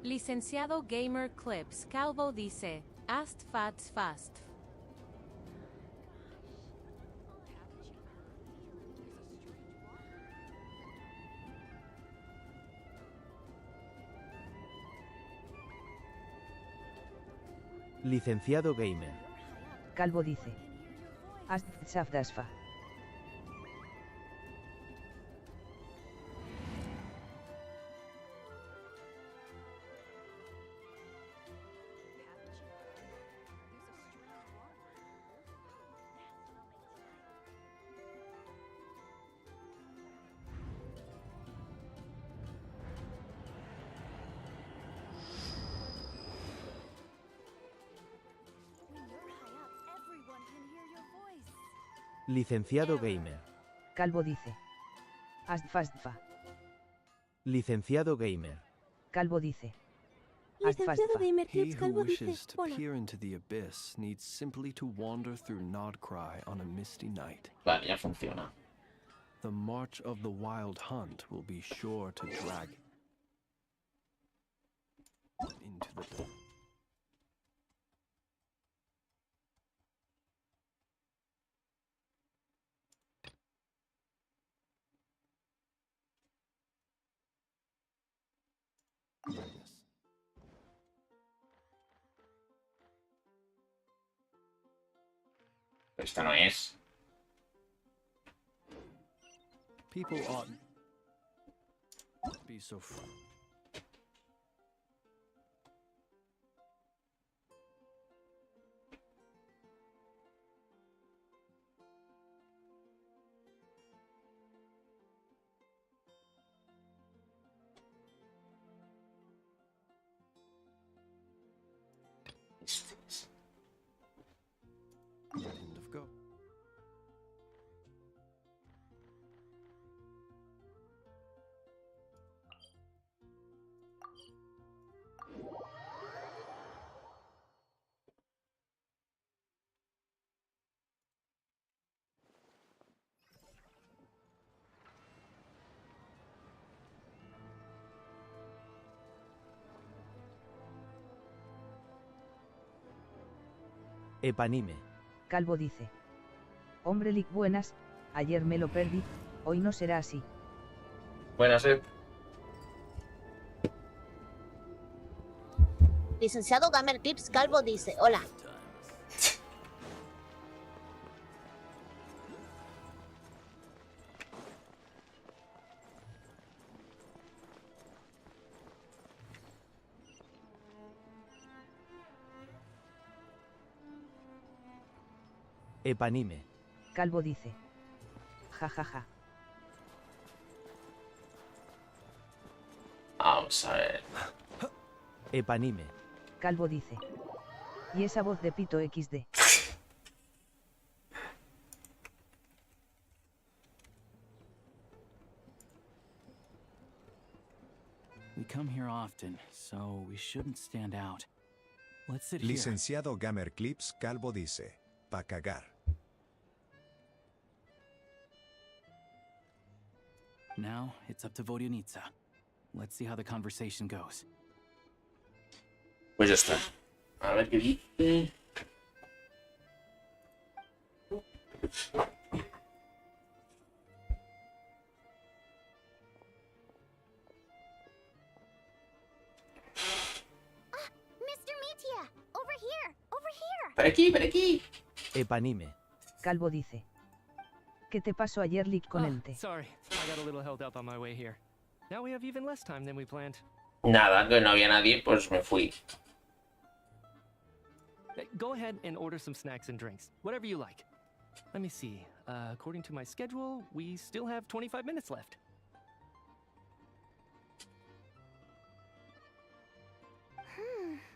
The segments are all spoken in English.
Licenciado Gamer Clips Calvo dice, Ast Fats Fast. Licenciado Gamer. Calvo dice. Ast Safdasfa. Licenciado Gamer. Calvo dice. Astfastfa. Licenciado Gamer. Calvo dice. Licenciado Gamer He Clips who Calvo dice, wishes to hola. peer into the abyss needs simply to wander through Nodcry on a misty night. Vale, ya funciona. The march of the wild hunt will be sure to drag into the... Yes. Esta no es. People ought be so Este es. End of go. Epanime. Calvo dice. Hombre lic buenas, ayer me lo perdí, hoy no será así. Buenas, Licenciado Gamer Clips Calvo dice, hola. Epanime. Calvo dice. Ja ja ja. Vamos a ver. Epanime. Calvo dice. Y esa voz de pito XD. We come here often, so we shouldn't stand out. Let's sit here. Licenciado Gamer Clips Calvo dice. Pa' cagar. Now, it's up to Vodyanitsa. Let's see how the conversation goes. Pues ya está. A ver qué dice. Mr. Metia, over here, over here. Por aquí, por aquí. Epanime. Calvo dice. ¿Qué te pasó ayer lic con ente? Sorry, I got a little held up on my way here. Now we have even less time than we planned. Nada, que no había nadie, pues me fui. Go ahead and order some snacks and drinks, whatever you like. Let me see. According to my schedule, we still have 25 minutes left.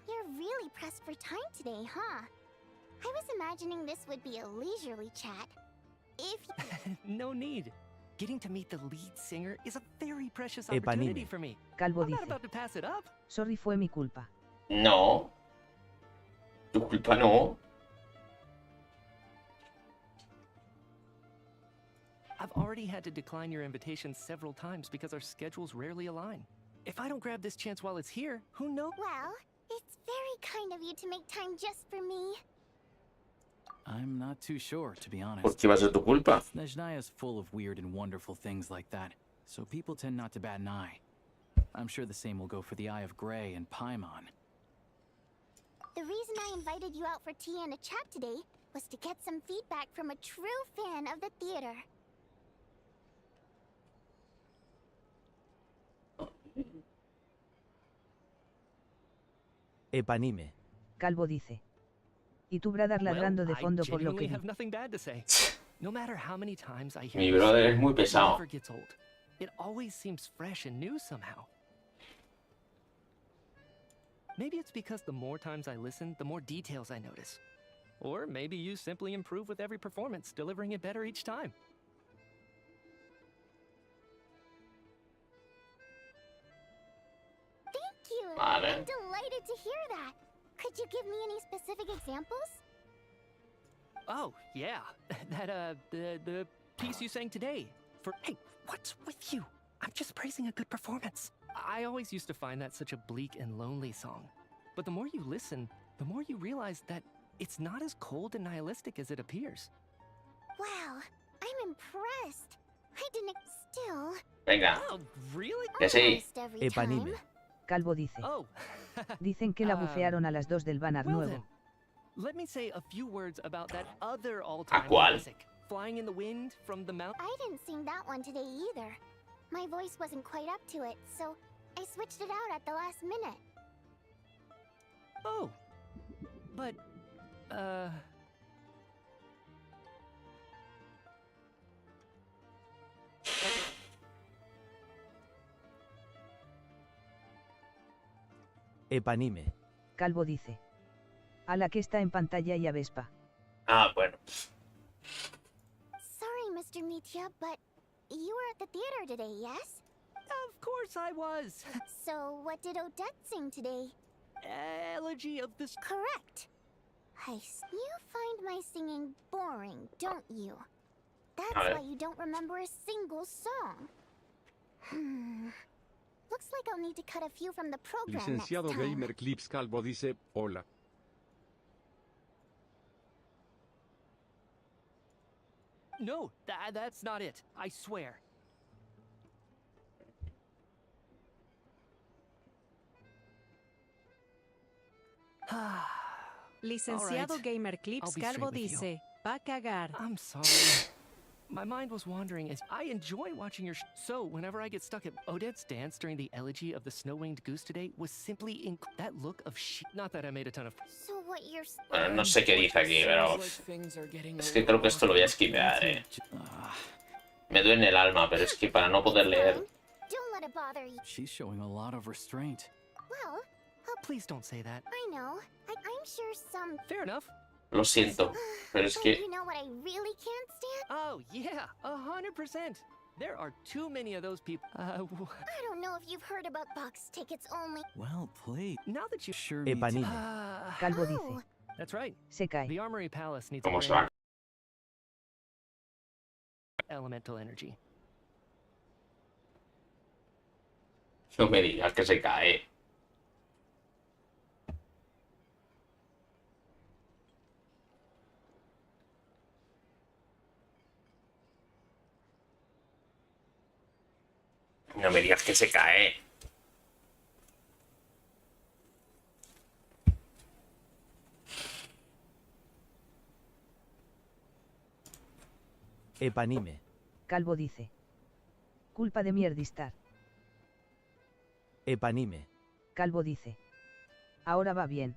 You're really pressed for time today, huh? I was imagining this would be a leisurely chat. If No need. Getting to meet the lead singer is a very precious opportunity Epanime. for me. Calvo I'm not dice. about to pass it up. Sorry, fue mi culpa. No. Tu culpa no. I've already had to decline your invitation several times because our schedules rarely align. If I don't grab this chance while it's here, who knows? Well, it's very kind of you to make time just for me. I'm not too sure, to be honest. ¿Por qué va a ser tu culpa? Snezhnaya is full of weird and wonderful things like that, so people tend not to bat an eye. I'm sure the same will go for the Eye of Grey and Paimon. The reason I invited you out for tea and a chat today was to get some feedback from a true fan of the theater. Epanime. Calvo dice. Y tu brother ladrando de fondo por lo que I vi. have nothing bad to say. No matter how many times I hear Mi this, brother es muy it pesado. never gets old. It always seems fresh and new somehow. Maybe it's because the more times I listen, the more details I notice. Or maybe you simply improve with every performance, delivering it better each time. Thank you! Vale. I'm delighted to hear that. Could you give me any specific examples? Oh, yeah. The piece you sang today. Hey, what's with you? I'm just praising a good performance. I always used to find that such a bleak and lonely song. But the more you listen, the more you realize that it's not as cold and nihilistic as it appears. Wow, I'm impressed. I didn't still Venga, Oh, really? que sí. almost every Epanime. time. Calvo dice. Oh. Dicen que la bufearon a las 2 del banner Well nuevo. then, let me say a few words about that other all-time cuál? classic, Flying in the Wind from the Mount. I didn't sing that one today either. My voice wasn't quite up to it, so I switched it out at the last minute. Oh. But, Epanime. Calvo dice. A la que está en pantalla y a Vespa. Ah, bueno. Sorry, Mr. Mitya, but you were at the theater today, yes? of course I was. So what did Odette sing today? Elegy of the... Correct. You find my singing boring, don't you? That's A ver. why you don't remember a single song. Looks like I'll need to cut a few from the program next Licenciado time. Gamer Clips Calvo dice, hola. No, that's not it. I swear. Licenciado Alright. Gamer Clips I'll be Calvo straight with you. dice, va a cagar. I'm sorry. My mind was wandering as I enjoy watching your so whenever I get stuck at Odette's dance during the elegy of the snow-winged goose today was simply that look of not that I made a ton of So what you're Bueno, no sé qué dice aquí, pero... Es que creo que esto lo voy a esquivar, Me duele en el alma, pero es que para no poder leer... Don't let it bother you. She's showing a lot of restraint. Well, Please don't say that. I know. I'm sure some. Fair enough. Lo siento, pero es But que... you know what I really can't stand? Oh, yeah, 100%. There are too many of those people. I don't know if you've heard about box tickets only. Well played. Now that you... Sure me too. Epanime. Calvo Oh, dice. That's right. Se cae. The Armory Palace needs a ¿Cómo se brand va? new elemental energy. No me digas que se cae. No me digas que se cae. Epanime. Calvo dice. Culpa de mierdistar. Epanime. Calvo dice. Ahora va bien.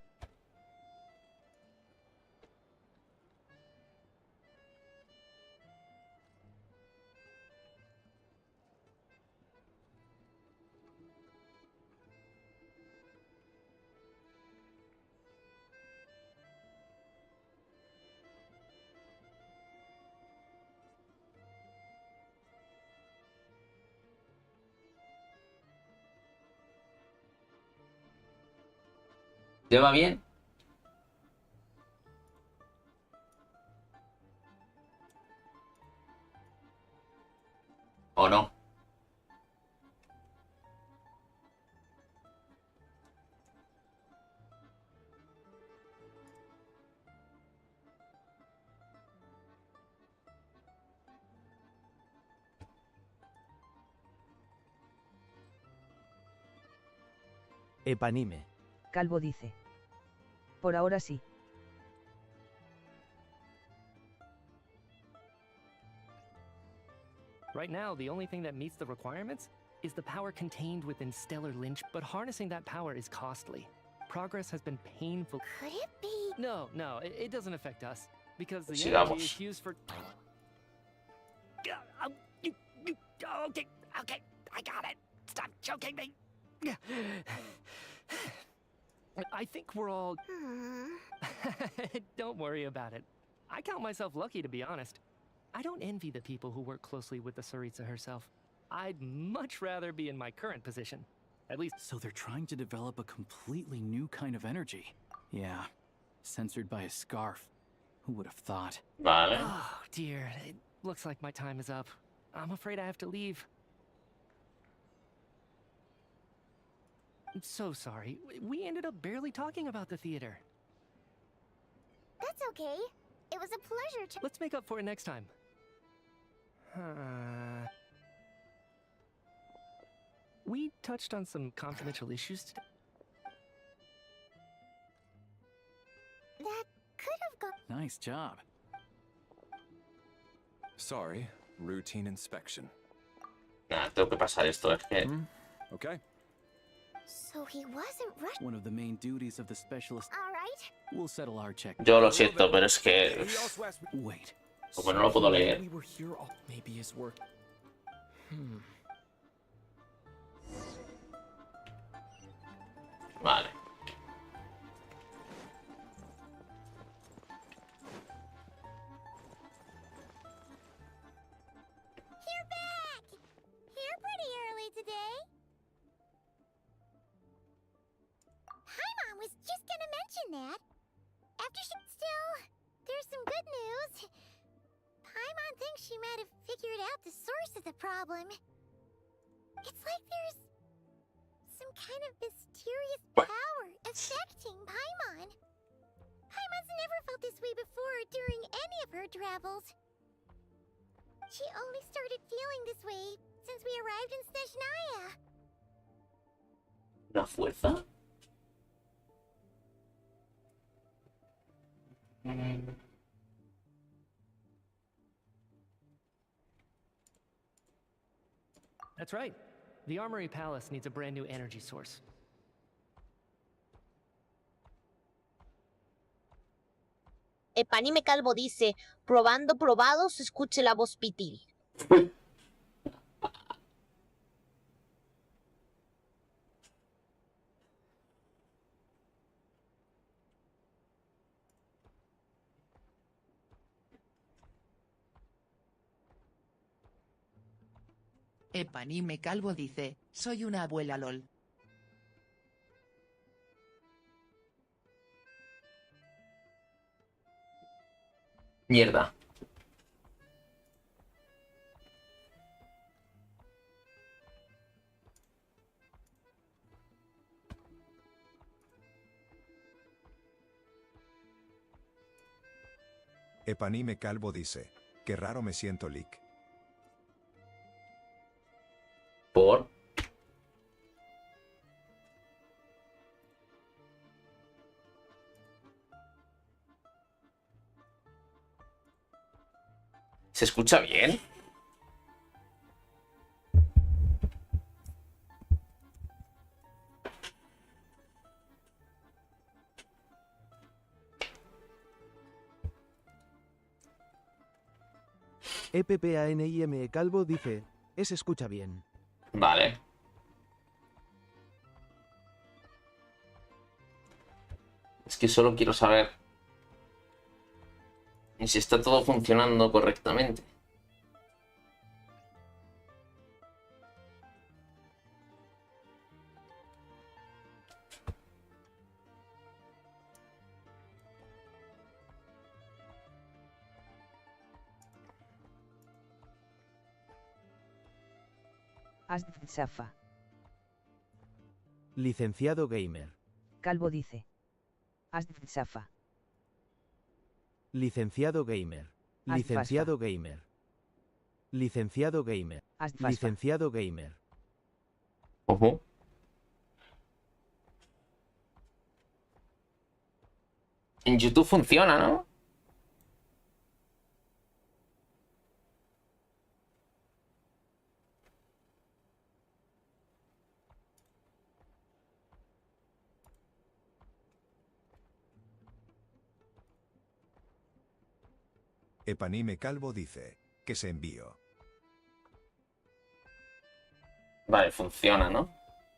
¿Te va bien? ¿O no? Epanime. Calvo dice. Por ahora sí. Right now, the only thing that meets the requirements is the power contained within Stellar Lynch, but harnessing that power is costly. Progress has been painful. Could it be? No, it doesn't affect us, because the Sigamos. energy is used for... Okay, I got it. Stop choking me. I think we're all... Don't worry about it. I count myself lucky, to be honest. I don't envy the people who work closely with the Tsaritsa herself. I'd much rather be in my current position. At least... So they're trying to develop a completely new kind of energy. Yeah. Censored by a scarf. Who would have thought? Vale. Oh, dear. It looks like my time is up. I'm afraid I have to leave. I'm so sorry. We ended up barely talking about the theater. That's okay. It was a pleasure to... Let's make up for it next time. We touched on some confidential issues today. That could have gone... Nice job. Sorry, routine inspection. Nah, tengo que pasar esto, es que... Okay. So he wasn't rushed. One of the main duties of the specialist. All right. We'll settle our check. Yo lo siento, pero es que... Wait. Como no lo puedo leer. We were here all... Maybe his work... Vale. You're back! Here pretty early today. Paimon was just gonna mention that. After she... Still, there's some good news. Paimon thinks she might have figured out the source of the problem. It's like there's some kind of mysterious power affecting Paimon. Paimon's never felt this way before during any of her travels. She only started feeling this way since we arrived in Snezhnaya. ¿Una fuerza? That's right. The Armory Palace needs a brand new energy source. Epanime Calvo dice, probando probado se escuche la voz pitil. Epanime Calvo dice, soy una abuela LOL. Mierda. Epanime Calvo dice, qué raro me siento Lick. ¿Por? ¿Se escucha bien? EPPANIME Calvo dice, se escucha bien. Vale. Es que solo quiero saber si está todo funcionando correctamente. Zafa. Licenciado gamer. Calvo dice. Zafa. Licenciado gamer. Licenciado gamer. Licenciado gamer. Licenciado gamer. Ojo. En YouTube funciona, ¿no? Epanime Calvo dice que se envió. Vale, funciona, ¿no?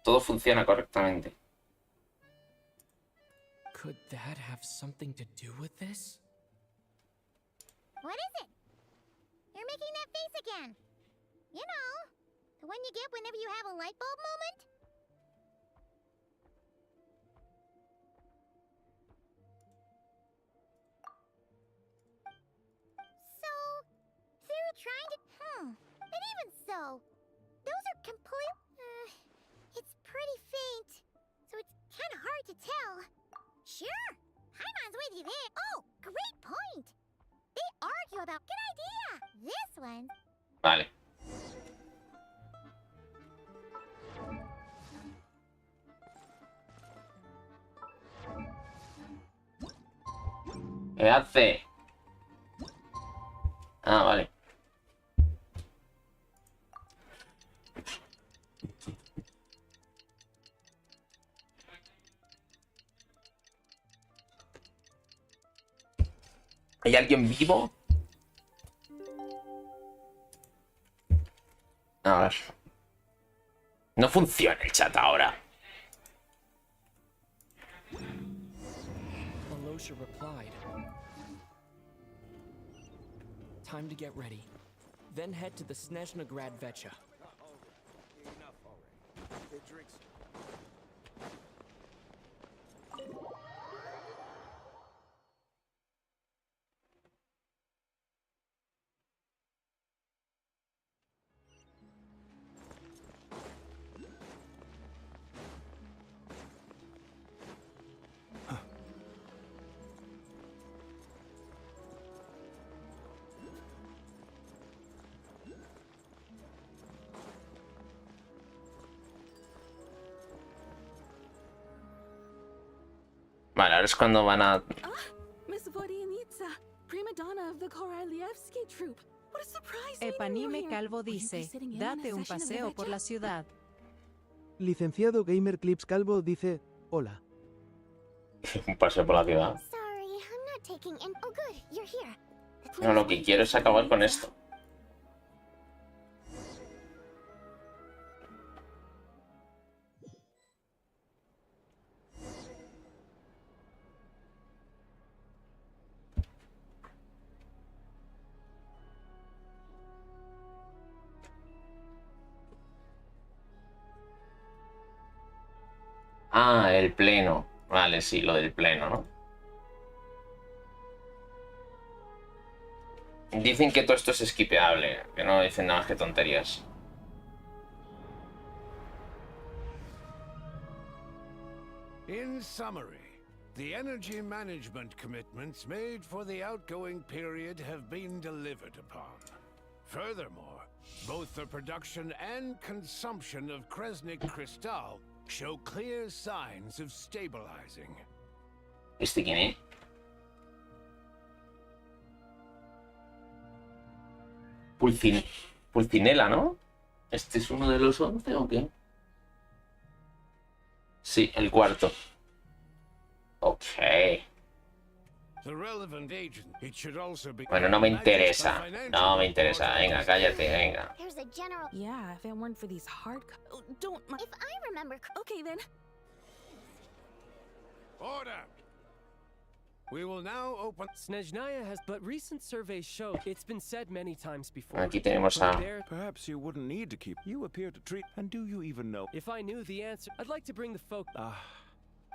Todo funciona correctamente. Could that have something to do with this? What is it? You're making that face again. You know, the one you get whenever you have a light bulb moment? So, they're trying to... And even so, those are complete... it's pretty faint, so it's kind of hard to tell. Sure, Haimon's with you there. Oh, great point. They argue about... Good idea. This one... Vale. ¿Qué hace? Ah, vale. ¿Hay alguien vivo? A ver. No funciona el chat ahora. Alosha replied. Time to get ready. Then head to the Snezhnaya Vecha. Vale, ahora es cuando van a... Epanime Calvo dice, date un paseo por la ciudad. Licenciado Gamer Clips Calvo dice, hola. Un paseo por la ciudad. Sorry, I'm not taking in... Oh, good, you're here. No, lo que quiero es acabar con esto. Ah, el pleno. Vale, sí, lo del pleno, ¿no? Dicen que todo esto es skipeable, que no dicen nada más que tonterías. In summary, the energy management commitments made for the outgoing period have been delivered upon. Furthermore, both the production and consumption of Kresnik Crystal show clear signs of stabilizing. ¿Este quién es? Pulcinella, ¿no? ¿Este es uno de los 11 o qué? Sí, el cuarto. Ok. Bueno, no me interesa. No me interesa. Venga, cállate, venga. Yeah, if it weren't for these hard... Don't... If I remember... Okay, then. Order! We will now open... Snezhnaya has, but recent surveys show it's been said many times before. Aquí tenemos a... Perhaps you wouldn't need to keep... You appear to treat... And do you even know... If I knew the answer, I'd like to bring the folk...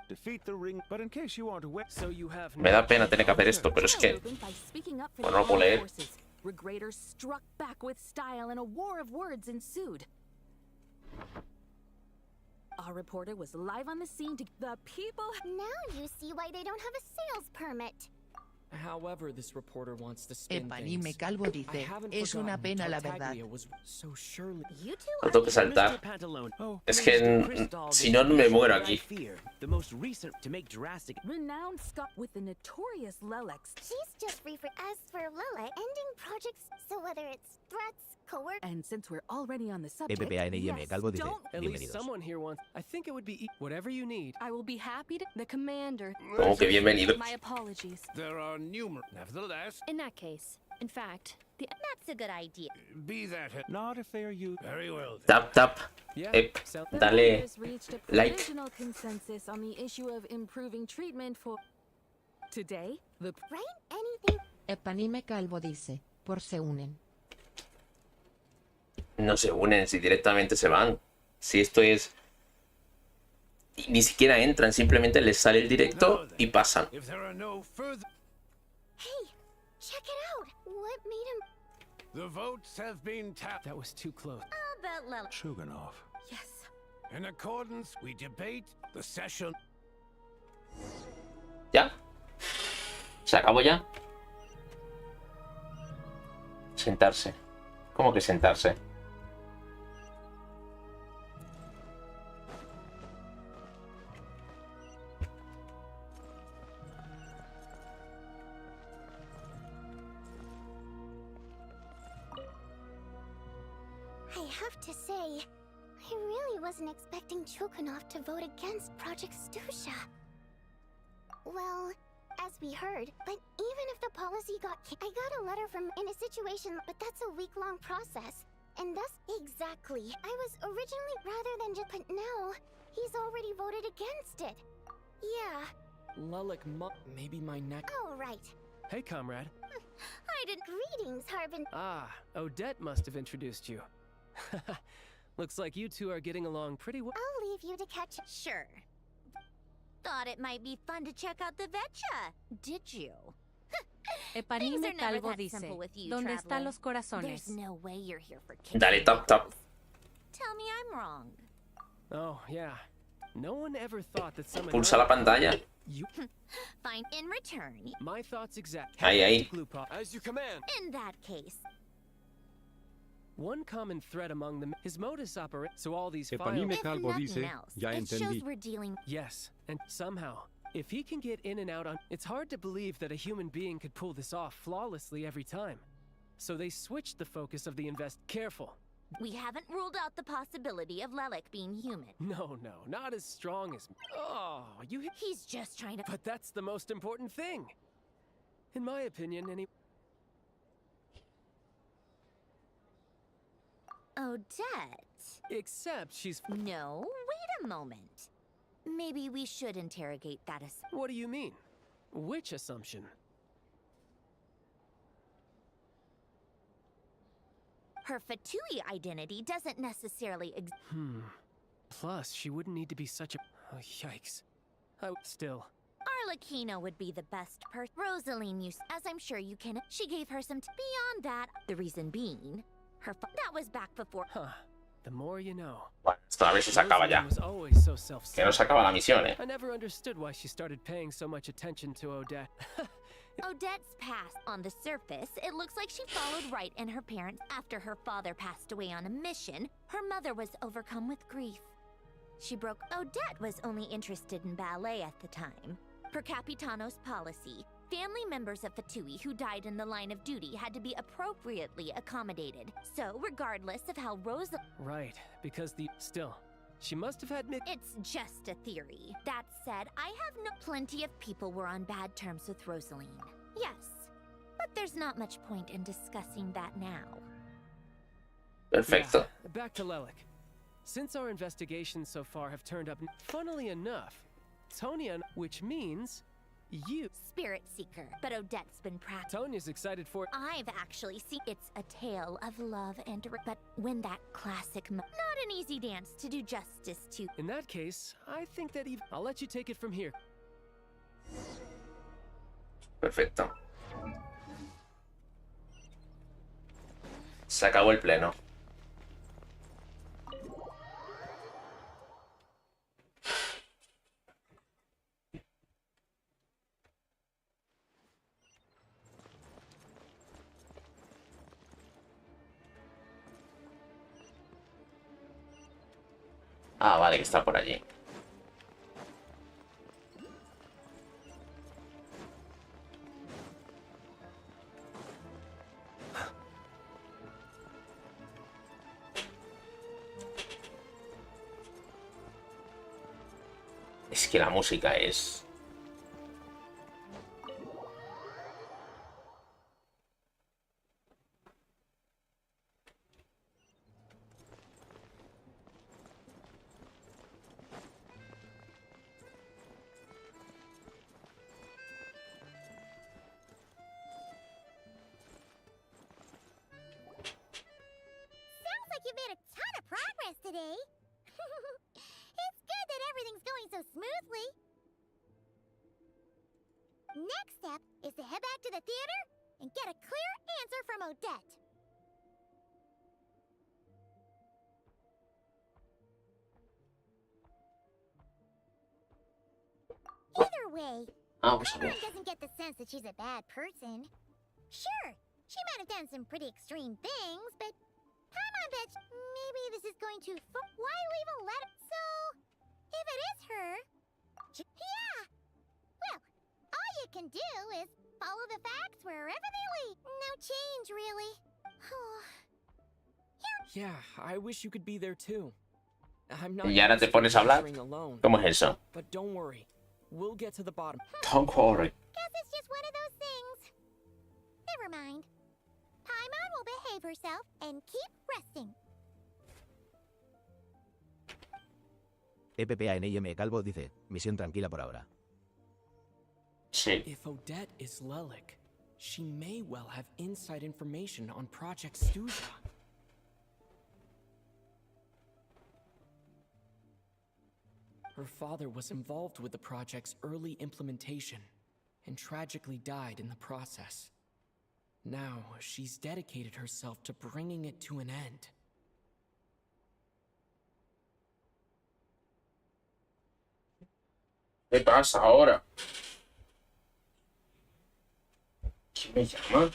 Defeat the ring, but in case you want to wait... So you have... Me da pena tener que hacer esto, pero es que... Pues no lo puedo leer. Regraders struck back with style and a war of words ensued. Our reporter was live on the scene to... The people... Now you see why they don't have a sales permit. However, this reporter wants to spin Epanime things. Calvo dice, es una pena la verdad. So surely... No tengo que saltar. Es que si no me muero aquí. The most recent to make drastic. Renowned Scott with the notorious Lelex. She's just free for as for Lila, ending projects, so whether it's threats, coercion. And since we're already on the subject, EPPANIM Calvo dice, At least bienvenidos. someone here wants... I think it would be whatever you need. I will be happy to... The commander. Como que bienvenido. My apologies. There are numerous. Nevertheless, In that case, in fact, That's a good idea. be that Not if they are you. very well. Tap, tap. Ep. the Dale. leaders reached a Like. provisional consensus on the issue of improving treatment for... Today, the... Right? Anything. Epanime Calvo dice, por se unen. No se unen, si directamente se van. Si esto es... y ni siquiera entran, simplemente les sale el directo y pasan. If there are no further, Hey, check it out. What made him? the votes have been tapped. That was too close. I'll bet Lila. Shuganov. Yes. In accordance, we debate the session. ¿Ya? ¿Se acabó ya? Sentarse. ¿Cómo que sentarse? I have to say, I really wasn't expecting Chukunov to vote against Project Stusha. Well, as we heard, but even if the policy I got a letter from in a situation, but that's a week-long process. And thus, exactly. I was originally rather than just, but now, he's already voted against it. Yeah. Lulic maybe my neck. Oh, right. Hey, comrade. I did greetings, Harbin. Ah, Odette must have introduced you. Looks like you two are getting along pretty well. I'll leave you to catch up. Sure. Thought it might be fun to check out the Vetcha. Did you? Epanime Calvo dice, ¿dónde están los corazones? There's no way you're here for kicking. Dale, tap, tap. Tell me I'm wrong. Oh, yeah. No one ever thought that someone... Pulsa la pantalla. You... Fine. In return. My thoughts exact. Ahí, ahí. As you command. In that case. One common thread among them, his modus operandi. So all these Epanime files... Calvo dice, ya It shows entendí. we're dealing. Yes, and somehow, if he can get in and out on... It's hard to believe that a human being could pull this off flawlessly every time. So they switched the focus of the Careful. We haven't ruled out the possibility of Lelic being human. No, not as strong as... Oh, you... He's just trying to... But that's the most important thing. In my opinion, Odette. Except she's... No, wait a moment. Maybe we should interrogate that as... What do you mean? Which assumption? Her Fatui identity doesn't necessarily Plus, she wouldn't need to be such a... Oh, yikes. Still... Arlecchino would be the best person. Rosaline used... As I'm sure you can... She gave her some... Beyond that, the reason being... That was back before... Huh. The more you know. Bueno, esto a ver si se acaba ya. Was always so Que no se acaba la misión, I never understood why she started paying so much attention to Odette. Odette's past. On the surface, it looks like she followed right in her parents. After her father passed away on a mission, her mother was overcome with grief. She broke... Odette was only interested in ballet at the time. Per Capitano's policy, family members of Fatui who died in the line of duty had to be appropriately accommodated. So, regardless of how Rosa... Right, because Still, she must have had It's just a theory. That said, I have no... Plenty of people were on bad terms with Rosaline. Yes. But there's not much point in discussing that now. Perfecto. Yeah, back to Lelic. Since our investigations so far have turned up... Funnily enough, Tonya... Which means... You... Spirit Seeker. But Odette's been practicing. Tonya's excited for... I've actually seen... It's a tale of love and... But when that classic... Not an easy dance to do justice to... In that case, I think that I'll let you take it from here. Perfecto. Se acabó el pleno. Ah, vale, que está por allí. Es que la música es... Sounds like you made a ton of progress today. It's good that everything's going so smoothly. Next step is to head back to the theater and get a clear answer from Odette. Either way, Paimon doesn't get the sense that she's a bad person. Sure, she might have done some pretty extreme things, but Paimon bets maybe this is going to... Why leave a letter? So, if it is her... Yeah! Well, all you can do is follow the facts wherever they lead. No change, really. Yeah, I wish you could be there too. I'm not Y ahora te used to pones a hablar. adventuring alone. ¿Cómo es eso? But don't worry. We'll get to the bottom. Don't worry. Guess it's just one of those things. Never mind. Paimon will behave herself and keep resting. EPPANIM Calvo dice, misión tranquila por ahora. Sí. If Odette is Lelik, she may well have inside information on Project Snezhnaya. Her father was involved with the project's early implementation and tragically died in the process. Now, she's dedicated herself to bringing it to an end. ¿Qué pasa ahora? ¿Quién me llama?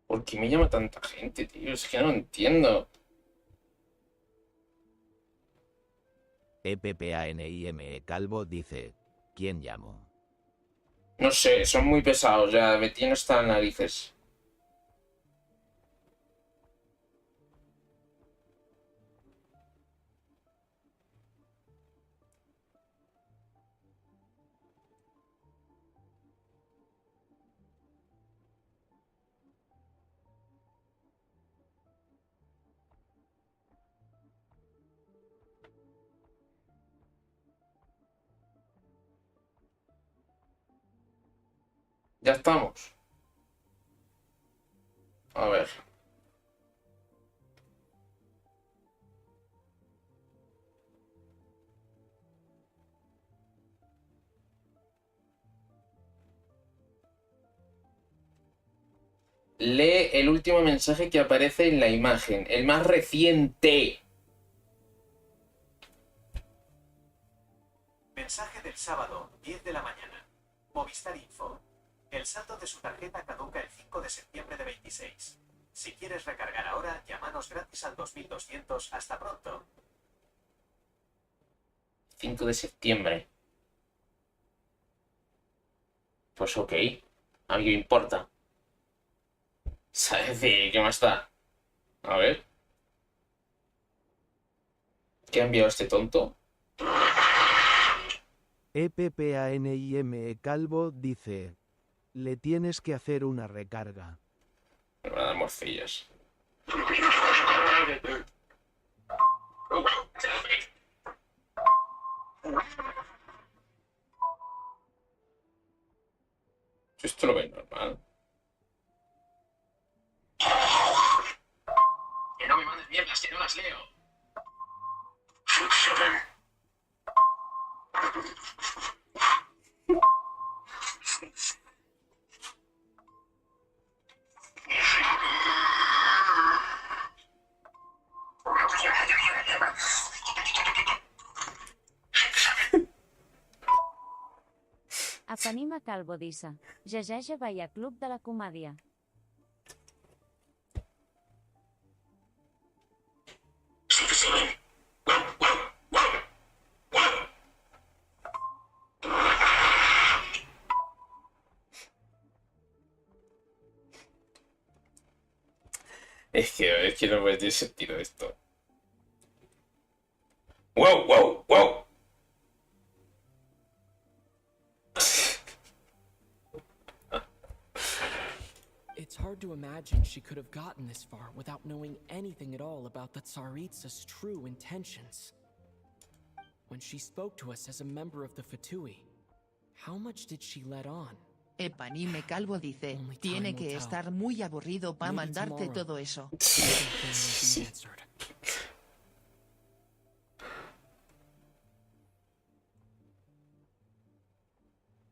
¿Por qué me llama tanta gente, tío? Es que no entiendo. EPPANIM Calvo dice, ¿quién llamo? No sé, son muy pesados ya. Me tienen hasta las narices. Ya estamos. A ver. Lee el último mensaje que aparece en la imagen, el más reciente. Mensaje del sábado, 10 de la mañana. Movistar Info. El saldo de su tarjeta caduca el 5 de septiembre de 26. Si quieres recargar ahora, llámanos gratis al 2200. Hasta pronto. 5 de septiembre. Pues ok. A mí me importa. ¿Sabes de qué más está? A ver. ¿Qué ha enviado este tonto? EPPANIM Calvo dice, le tienes que hacer una recarga. Me van a dar morcillas. Esto lo veis normal. Que no me mandes mierdas, que no las leo. Epanima Calvo dice, Jejeje vaya club de la comedia. Es que no puede tener sentido esto. ¡Wow, wow, wow! It's hard to imagine she could have gotten this far without knowing anything at all about the Tsaritsa's true intentions. When she spoke to us as a member of the Fatui, how much did she let on? Epanime Calvo dice, tiene que estar muy aburrido para mandarte todo eso.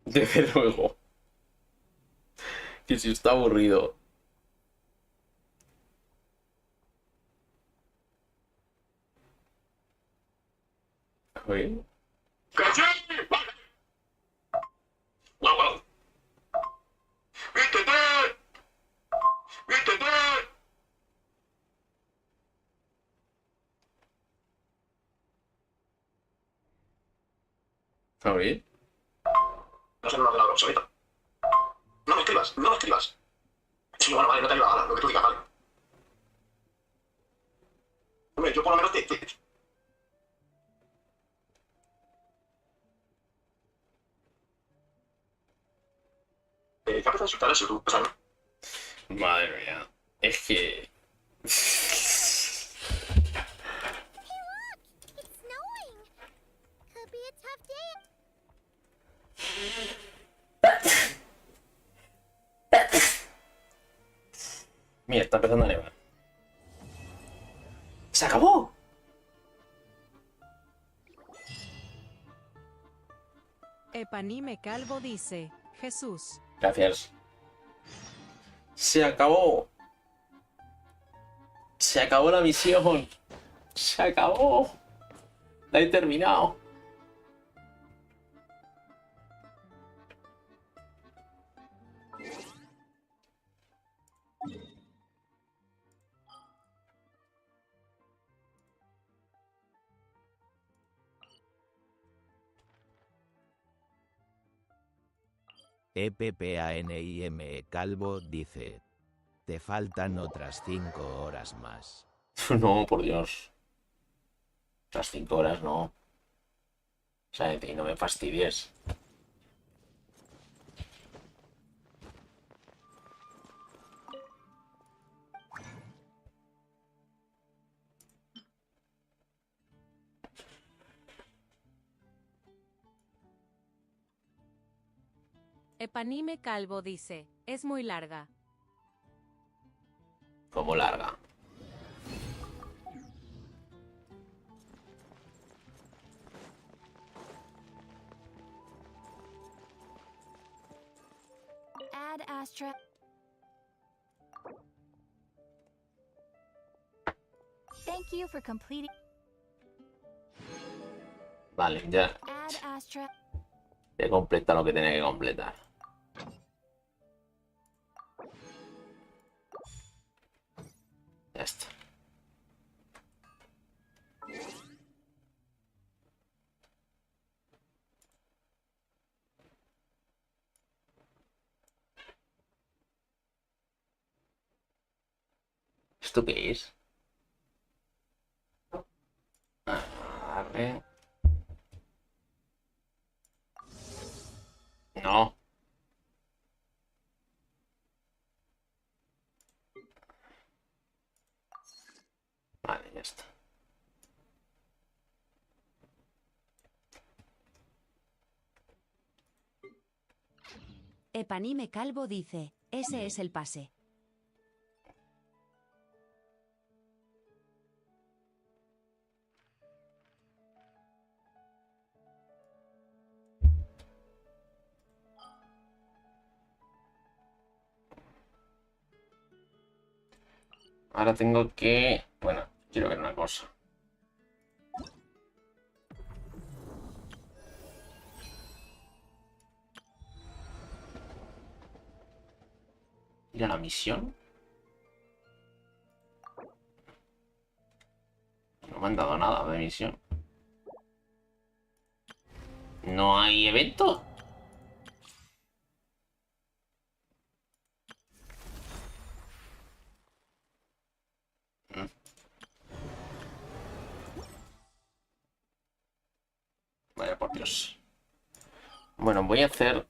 Desde luego. Que si está aburrido. A ver. A ver. No sé, un ordenador obsoleto. No me escribas, no me escribas. Sí, bueno, vale, no te ayuda ahora, lo que tú digas, vale. Hombre, yo por lo menos ¿qué haces a insultar eso tú? O sea, ¿no? Madre mía. Es que... Mira, está empezando a nevar. ¡Se acabó! Epanime Calvo dice, Jesús. Gracias. ¡Se acabó! ¡Se acabó la misión! ¡Se acabó! ¡La he terminado! EPPANIME Calvo dice, te faltan otras 5 horas más. No, por Dios. Otras 5 horas no. O sea, y no me fastidies. Epanime Calvo dice, es muy larga. ¿Cómo larga? Add Astra. Thank you for completing. Vale, ya. Add Astra. Ya completa lo que tenía que completar. Ya está. ¿Esto qué es? A ver. No. Vale, ya está. Epanime Calvo dice, ese es el pase. Ahora tengo que... Bueno, quiero ver una cosa. Ir a la misión. No me han dado nada de misión. ¿No hay evento? Vaya por Dios. Bueno, voy a hacer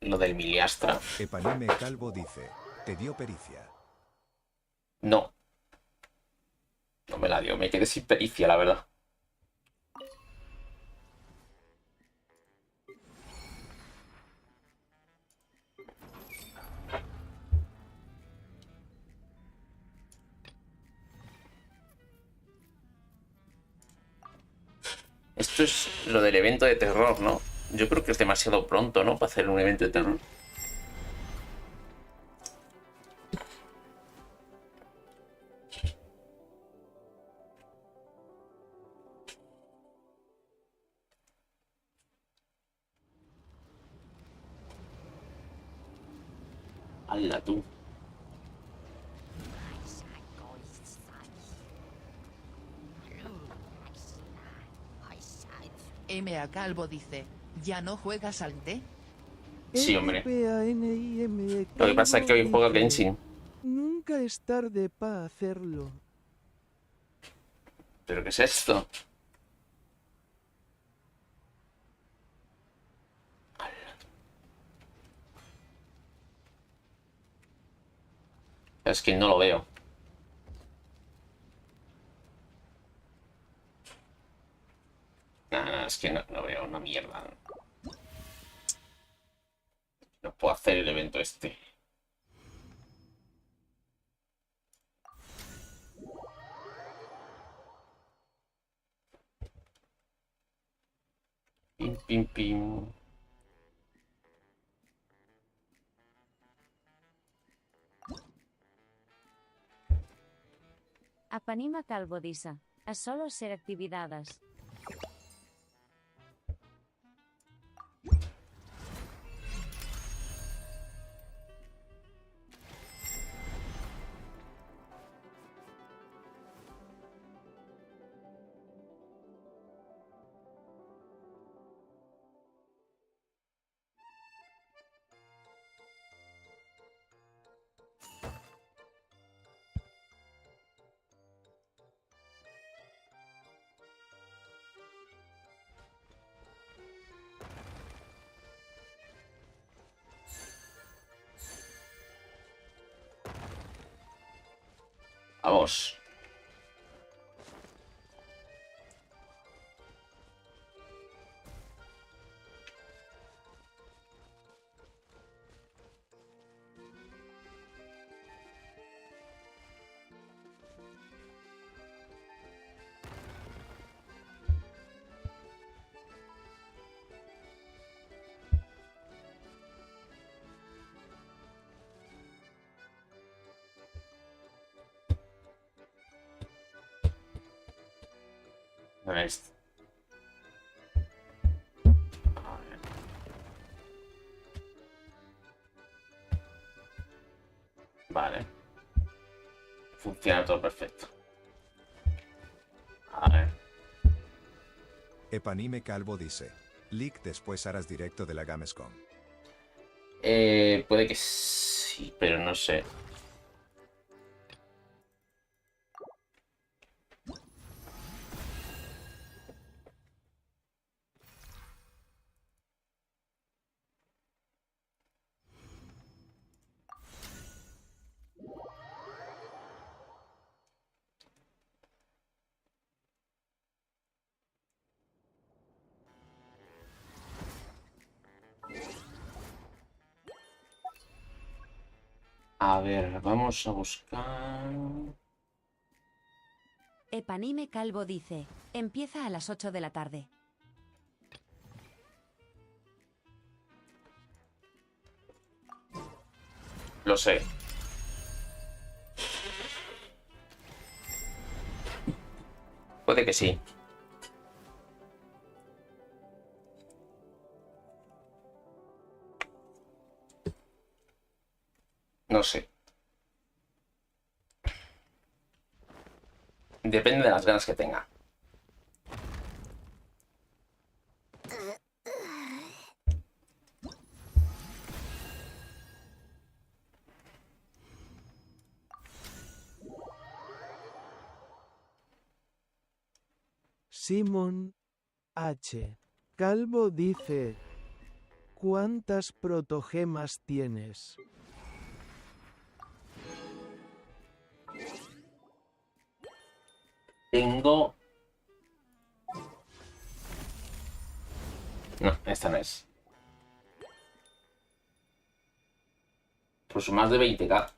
lo del Miliastra. Epanime Calvo dice, ¿te dio pericia? No. No me la dio, me quedé sin pericia, la verdad. Esto es lo del evento de terror, ¿no? Yo creo que es demasiado pronto, ¿no? Para hacer un evento de terror. ¡Hala tú! M.A. Calvo dice, ¿ya no juegas al D? Sí, hombre. Panime Lo que pasa es que hoy Calvo juega dice, Genshin. Nunca es tarde para hacerlo. ¿Pero qué es esto? Es que no lo veo. Nah, es que no veo una mierda. No puedo hacer el evento este. Pim, pim, pim. Apanima Calvo dice, a solo hacer actividades. Vamos. A ver esto. A ver. Vale. Funciona todo perfecto. A ver. Epanime Calvo dice, Leak después harás directo de la Gamescom. Puede que sí, pero no sé. A ver, vamos a buscar... Epanime Calvo dice, empieza a las 8 de la tarde. Lo sé. Puede que sí. No sé. Depende de las ganas que tenga. Simon H. Calvo dice: ¿cuántas protogemas tienes? Tengo... No, esta no es. Pues más de 20k.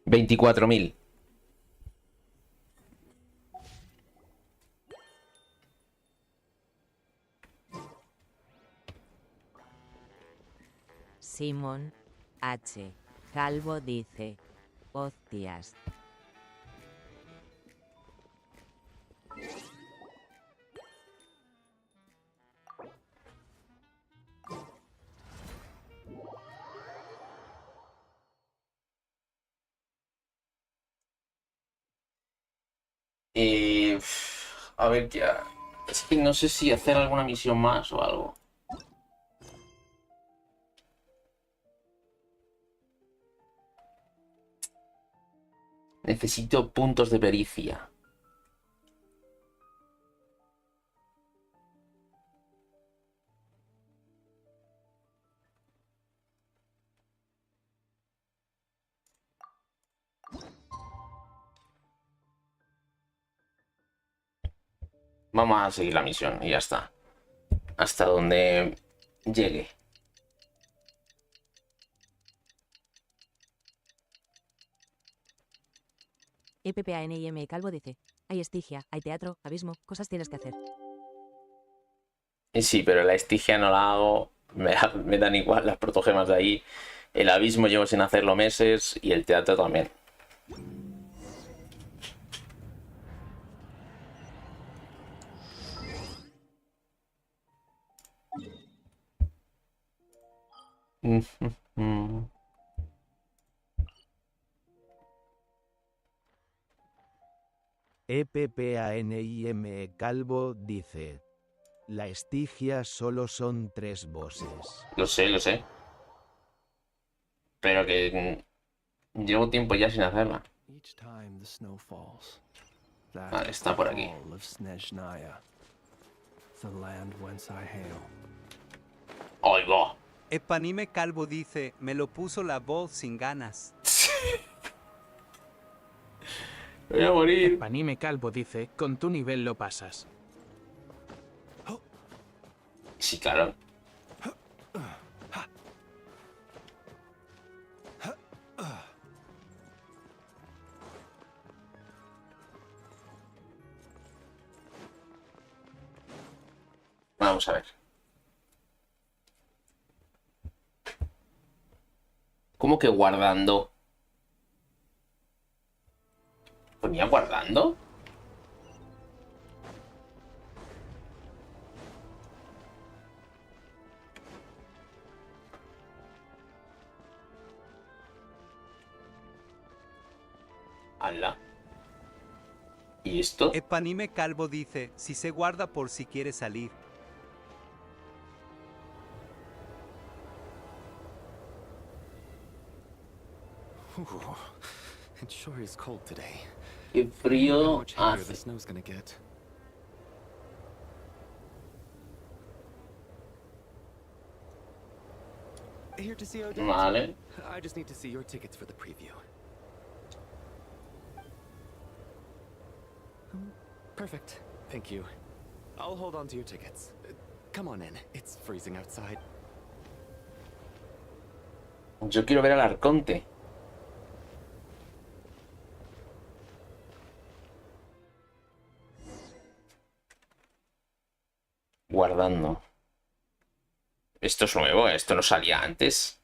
24.000. Simon H. Calvo dice: hostias. A ver qué... Es que no sé si hacer alguna misión más o algo. Necesito puntos de pericia. Vamos a seguir la misión y ya está. Hasta donde llegue. EPPANIM Calvo dice: hay estigia, hay teatro, abismo, cosas tienes que hacer. Y sí, pero la estigia no la hago. Me dan igual las protogemas de ahí. El abismo llevo sin hacerlo meses y el teatro también. EPPANIM Calvo dice: la estigia solo son 3 bosses. Lo sé, lo sé. Pero que llevo tiempo ya sin hacerla. Each time the snow falls, that Vale, is está the por aquí. fall of Snezhnaya, the land whence I hail. ¡Oigo! Epanime Calvo dice: me lo puso la voz sin ganas. Voy a morir. Epanime Calvo dice: con tu nivel lo pasas. Sí, claro. Vamos a ver. ¿Cómo que guardando? ¿Ponía guardando? ¡Hala! ¿Y esto? Epanime Calvo dice: si se guarda por si quiere salir. It sure is cold today. ¡Qué frío How much heavier the hace! snow's gonna get. Here to see Odette? Vale. I just need to see your tickets for the preview. Perfect. Thank you. I'll hold on to your tickets. Come on in. It's freezing outside. Yo quiero ver al Arconte. Guardando. Esto es nuevo, esto no salía antes.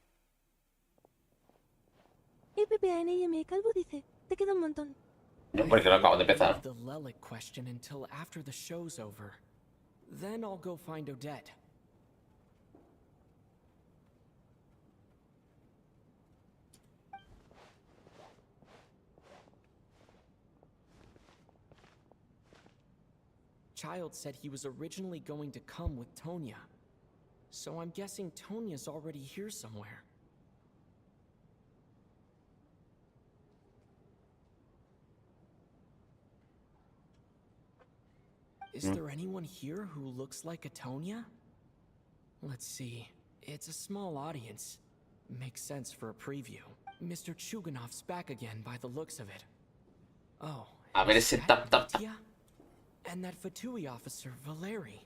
EPPANIM Calvo dice: te queda un montón. Yo porque lo acabo de empezar. The Lelic question until after the show's over. Then I'll go find Odette. Child said he was originally going to come with Tonya. So I'm guessing Tonya's already here somewhere. Is there anyone here who looks like a Tonya? Let's see. It's a small audience. Makes sense for a preview. Mr. Chuganov's back again by the looks of it. Oh, A ver ese tap tap. and that Fatui officer, Valeri.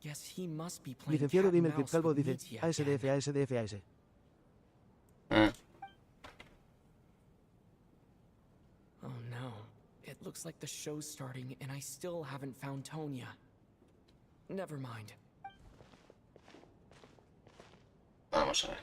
Guess he must be playing Licenciado cat and Gamer Clip mouse Calvo with dice Mitya ASDF, again. ASDF, AS. Oh no. It looks like the show's starting and I still haven't found Tonya. Never mind. Vamos a ver.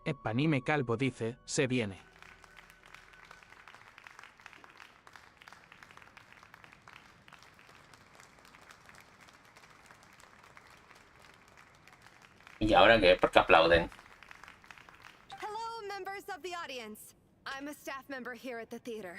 Epanime Calvo dice, se viene. ¿Y ahora qué? ¿Por qué aplauden? Hello, members of the audience. I'm a staff member here at the theater.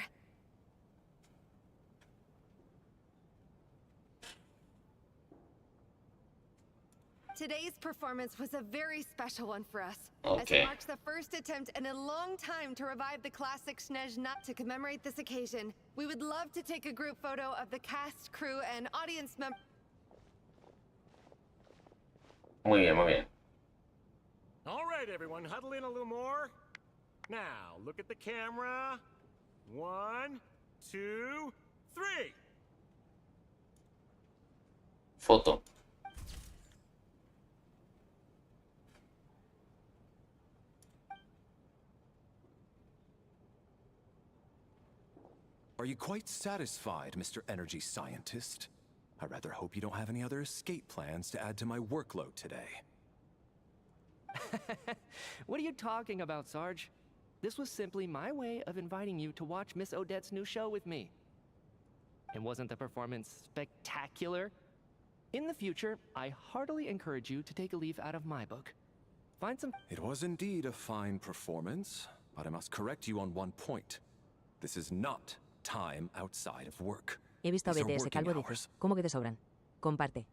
Today's performance was a very special one for us, as Okay. it marks the first attempt in a long time to revive the classic Snezhnaya. To commemorate this occasion, we would love to take a group photo of the cast, crew, and audience members. Muy bien, muy bien. All right, everyone, huddle in a little more. Now, look at the camera. 1, 2, 3. Foto. Are you quite satisfied, Mr. Energy Scientist? I rather hope you don't have any other escape plans to add to my workload today. What are you talking about, Sarge? This was simply my way of inviting you to watch Miss Odette's new show with me. And wasn't the performance spectacular? In the future, I heartily encourage you to take a leaf out of my book. Find some... It was indeed a fine performance, but I must correct you on one point. This is not time outside of work. He visto a These are BTS working Calvo hours. dice, ¿cómo que te sobran? Comparte.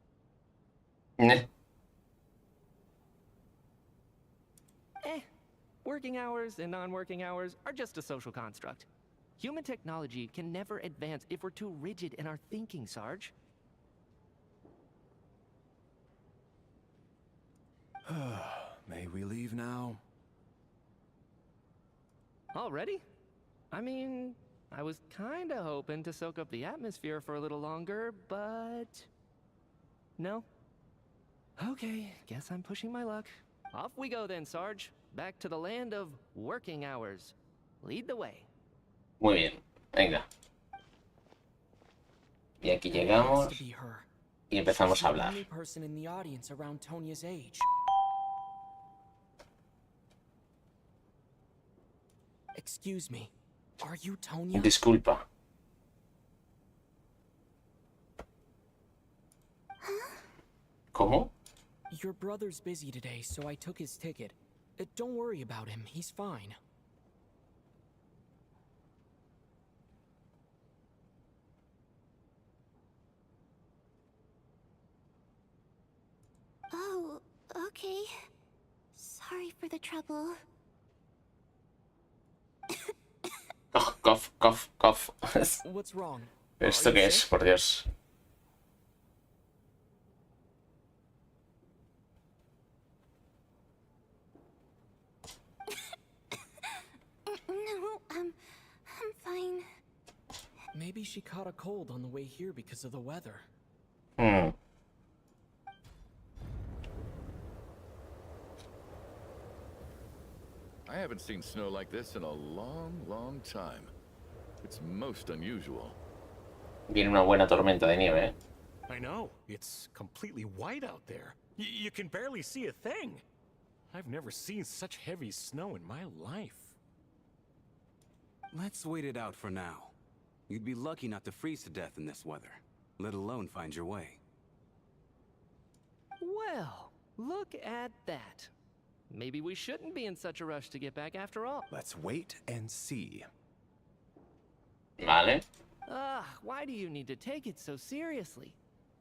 Working hours and non-working hours are just a social construct. Human technology can never advance if we're too rigid in our thinking, Sarge. May we leave now? Already? I mean, I was kinda hoping to soak up the atmosphere for a little longer, but... No? Okay, guess I'm pushing my luck. Off we go then, Sarge. Back to the land of working hours. Lead the way. Muy bien. Venga. Y aquí llegamos. Y empezamos a hablar. Only person in the audience around Tonya's age. Excuse me. Are you Tonya? Disculpa. ¿Cómo? Your brother's busy today, so I took his ticket. Don't worry about him. He's fine. Oh, okay. Sorry for the trouble. Cough, cough, cough. What's wrong? ¿Esto qué es? Por Dios. No, I'm fine. Maybe she caught a cold on the way here because of the weather. Hmm. I haven't seen snow like this in a long time. It's most unusual. Viene una buena tormenta de nieve, ¿eh? I know. It's completely white out there. You can barely see a thing. I've never seen such heavy snow in my life. Let's wait it out for now. You'd be lucky not to freeze to death in this weather, let alone find your way. Well, look at that. Maybe we shouldn't be in such a rush to get back after all. Let's wait and see. Vale. Why do you need to take it so seriously?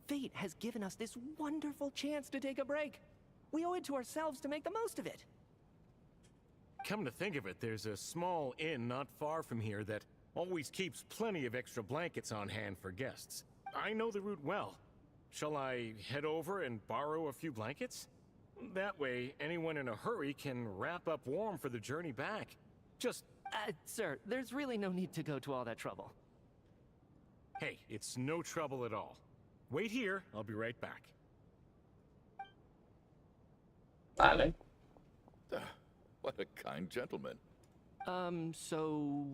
Fate has given us this wonderful chance to take a break. We owe it to ourselves to make the most of it. Come to think of it, there's a small inn not far from here that always keeps plenty of extra blankets on hand for guests. I know the route well. Shall I head over and borrow a few blankets? That way, anyone in a hurry can wrap up warm for the journey back. Just... sir, there's really no need to go to all that trouble. Hey, it's no trouble at all. Wait here, I'll be right back. Vale. What a kind gentleman. So...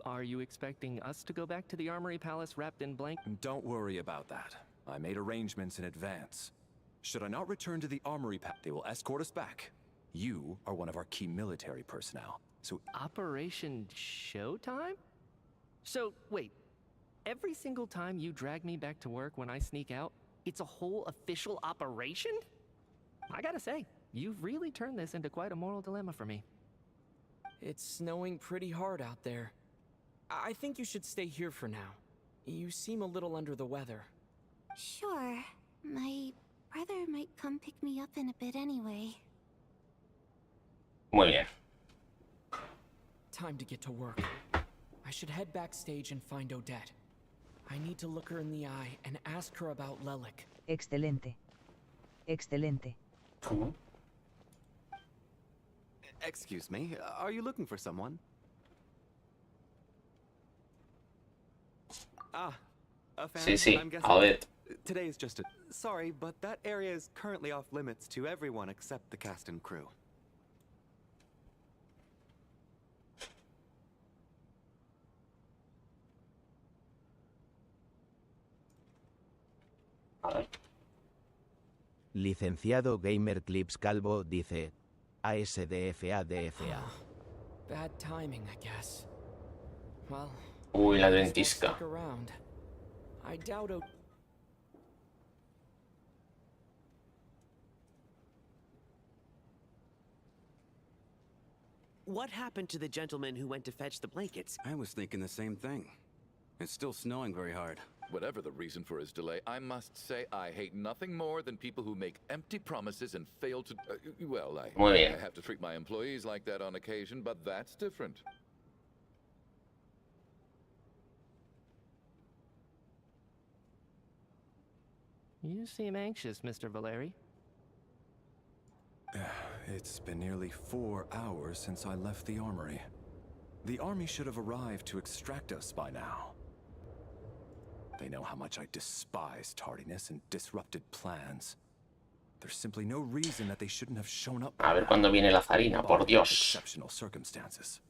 Are you expecting us to go back to the Armory Palace wrapped in blanket? Don't worry about that. I made arrangements in advance. Should I not return to the Armory Palace, they will escort us back. You are one of our key military personnel, so... Operation Showtime? So, wait. Every single time you drag me back to work when I sneak out, it's a whole official operation? I gotta say, you've really turned this into quite a moral dilemma for me. It's snowing pretty hard out there. I think you should stay here for now. You seem a little under the weather. Sure. My brother might come pick me up in a bit anyway. Muy bien. Time to get to work. I should head backstage and find Odette. I need to look her in the eye and ask her about Lelik. Excelente. Excelente. Excuse me, are you looking for someone? A fan, Sí, I'm guessing. Odette. Today is just a... Sorry, but that area is currently off limits to everyone except the cast and crew. Licenciado Gamer Clips Calvo dice ASDFADFA. Bad timing, I guess. Well, Uy, la I guess we'll ventisca. stick around. I doubt What happened to the gentleman who went to fetch the blankets? I was thinking the same thing. It's still snowing very hard. Whatever the reason for his delay, I must say I hate nothing more than people who make empty promises and fail to... well, Muy bien. I have to treat my employees like that on occasion, but that's different. You seem anxious, Mr. Valeri. It's been nearly 4 hours since I left the armory. The army should have arrived to extract us by now. They know how much I despise tardiness and disrupted plans. There's simply no reason that they shouldn't have shown up. A ver cuándo viene la farina, por Dios. Exceptional circumstances.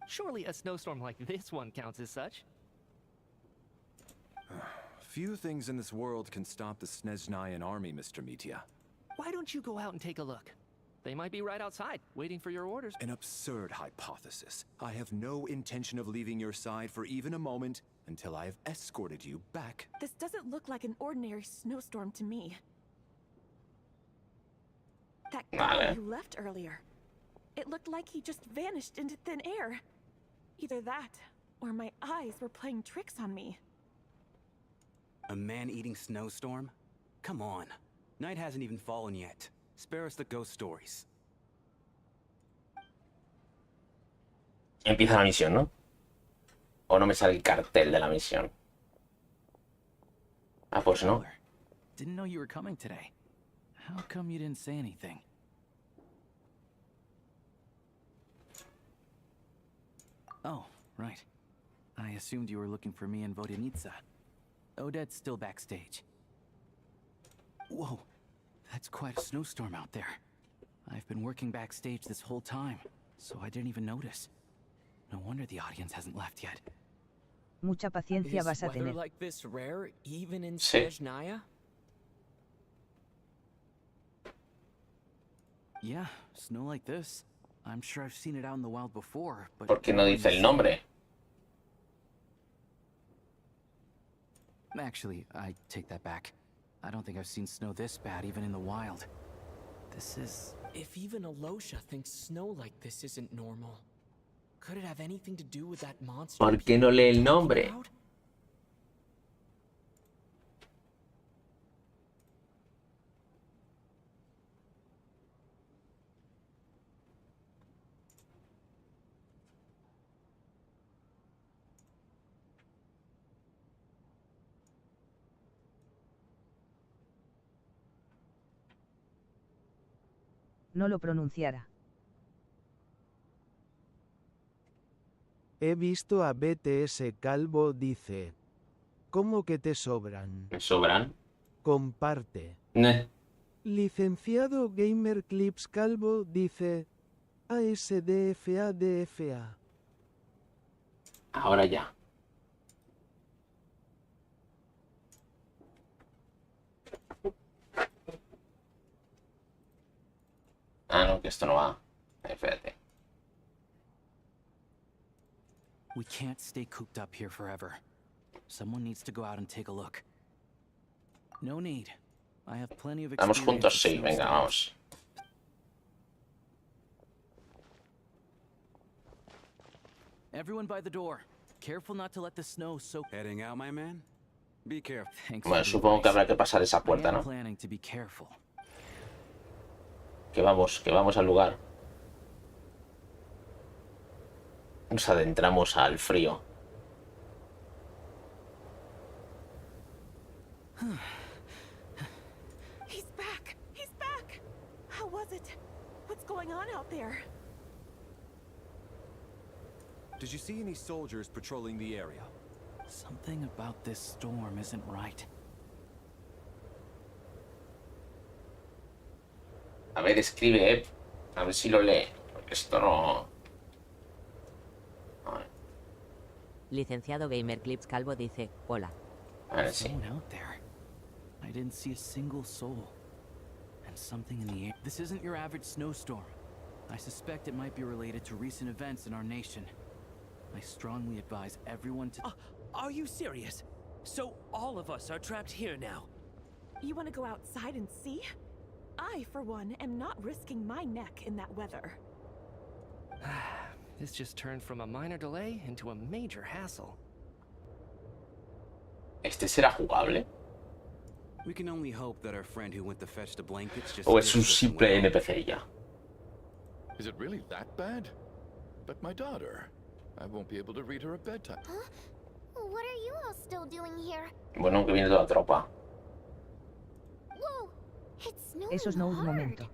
Surely a snowstorm like this one counts as such. Few things in this world can stop the Snezhnayan army, Mr. Mitya. Why don't you go out and take a look? They might be right outside, waiting for your orders. An absurd hypothesis. I have no intention of leaving your side for even a moment until I have escorted you back. This doesn't look like an ordinary snowstorm to me. That guy who left earlier. It looked like he just vanished into thin air. Either that, or my eyes were playing tricks on me. A man-eating snowstorm? Come on. Night hasn't even fallen yet. Spare us the ghost stories. Empieza la misión, ¿no? O no me sale el cartel de la misión. Ah, pues no. Didn't know you were coming today. How come you didn't say anything? Oh, right. I assumed you were looking for me in Vodeniца. Odette's still backstage. Whoa, that's quite a snowstorm out there. I've been working backstage this whole time, so I didn't even notice. No wonder the audience hasn't left yet. Mucha paciencia Is vas a weather tener. like this rare even in Sí. Snezhnaya? Yeah, snow like this. I'm sure I've seen it out in the wild before, but... ¿Por qué no dice el nombre? Actually, I take that back. I don't think I've seen snow this bad even in the wild. This is... If even Alosha thinks snow like this isn't normal, could it have anything to do with that monster? ¿Por qué no lee el nombre? No lo pronunciara. He visto a BTS Calvo dice. ¿Cómo que te sobran? ¿Me sobran? Comparte. Ne. Licenciado Gamer Clips Calvo dice. ASDFADFA. Ahora ya. Ah, no, que esto no va. Espérate. We can't stay cooped up here forever. Someone needs to go out and take a look. No need. I have plenty of Vamos experience juntos, with sí, venga, snowstorms. vamos. Everyone by the door. Careful not to let the snow soak. Heading out, my man? Be careful. Thanks Bueno, for the supongo que advice. habrá que pasar esa I puerta, am ¿no? planning to be careful. Que vamos al lugar. Nos adentramos al frío. He's back! He's back! How was it? What's going on out there? Did you see any soldiers patrolling the area? Something about this storm isn't right. A ver, escribe, a ver si lo lee. Porque esto no... A ver, Licenciado Gamer Clips Calvo dice, hola. a ver si... Someone out there. I didn't see a single soul. And something in the air. This isn't your average snowstorm. I suspect it might be related to recent events in our nation. I strongly advise everyone to... Are you serious? So all of us are trapped here now? You want to go outside and see? I, for one, am not risking my neck in that weather. This just turned from a minor delay into a major hassle. ¿Este será jugable? We can only hope that our friend who went to fetch the blankets just... ¿O es un simple NPC ya? Is it really that bad? But my daughter, I won't be able to read her a bedtime. Huh? What are you all still doing here? Bueno, que viene toda la tropa. Whoa! It's snowing Eso es no un hard. momento.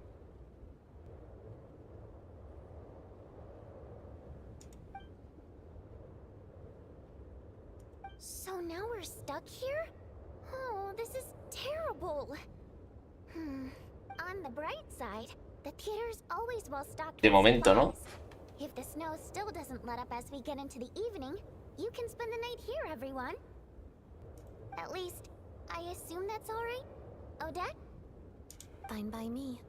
So now we're stuck here? Oh, this is terrible. On the bright side, the theater's always well stocked. De with momento, ¿no? supplies. If the snow still doesn't let up as we get into the evening, you can spend the night here, everyone. At least, I assume that's all right. Odette? Fine by me.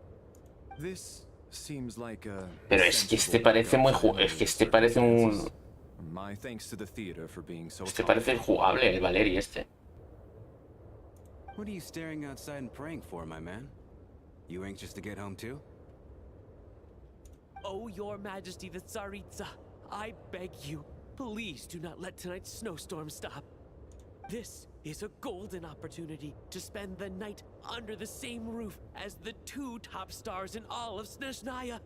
This seems like a... Pero es que este parece muy es que este parece un... My thanks to the theater for being so... Este parece jugable, el Valeri este. What are you staring outside and praying for, my man? You anxious to get home too? Oh, Your Majesty the Tsaritsa, I beg you, please do not let tonight's snowstorm stop. This is a golden opportunity to spend the night under the same roof as the two top stars in all of Snezhnaya.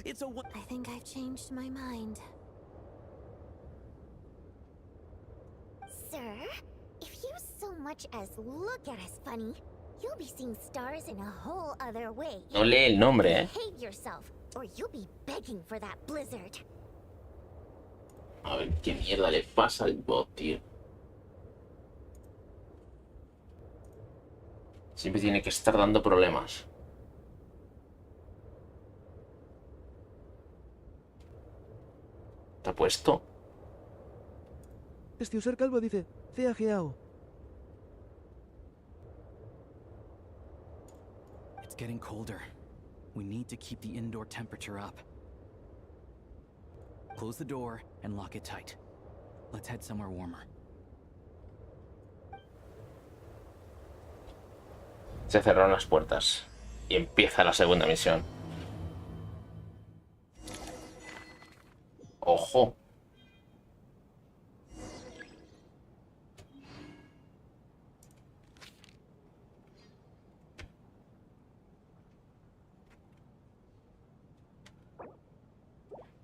It's a I think I've changed my mind. Sir, if you so much as look at us funny, you'll be seeing stars in a whole other way. No lee el nombre, Behave yourself, or you'll be begging for that blizzard. A ver qué mierda le pasa al bot, tío. Siempre tiene que estar dando problemas. ¿Te ha puesto? Este usar calvo dice, CAGAO. It's getting colder. We need to keep the indoor temperature up. Close the door and lock it tight. Let's head somewhere warmer. Se cerraron las puertas y empieza la segunda misión. ¡Ojo!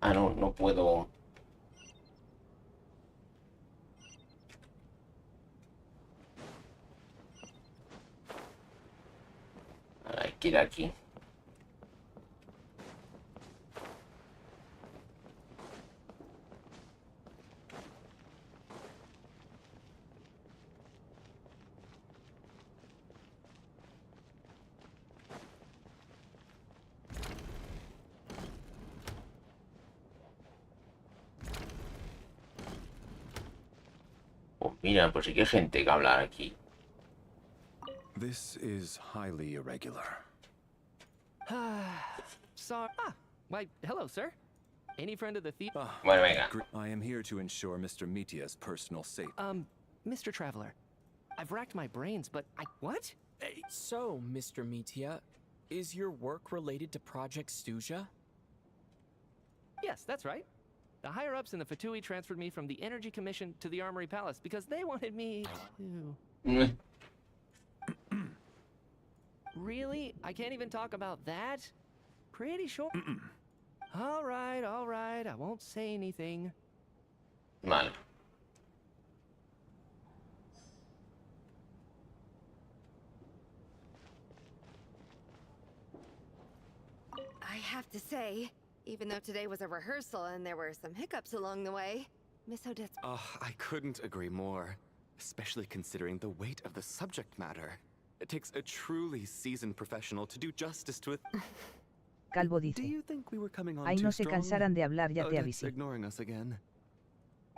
Ah, no, no puedo. Hay que ir aquí. Pues mira, pues sí que hay gente que habla aquí. This is highly irregular. Sorry. Why, hello, sir. Any friend of the thief? Bueno, venga. I am here to ensure Mr. Mitia's personal safety. Mr. Traveler, I've racked my brains, but what? So, Mr. Mitia, is your work related to Project Snezhnaya? Yes, that's right. The higher-ups in the Fatui transferred me from the Energy Commission to the Armory Palace because they wanted me to... Really? I can't even talk about that? Pretty sure. All right, I won't say anything. Vale. I have to say, even though today was a rehearsal and there were some hiccups along the way, Miss Odette's... Oh, I couldn't agree more, especially considering the weight of the subject matter. It takes a truly seasoned professional to do justice to it. Calvo dice. Ay, no se cansaran de hablar, ya te avisé.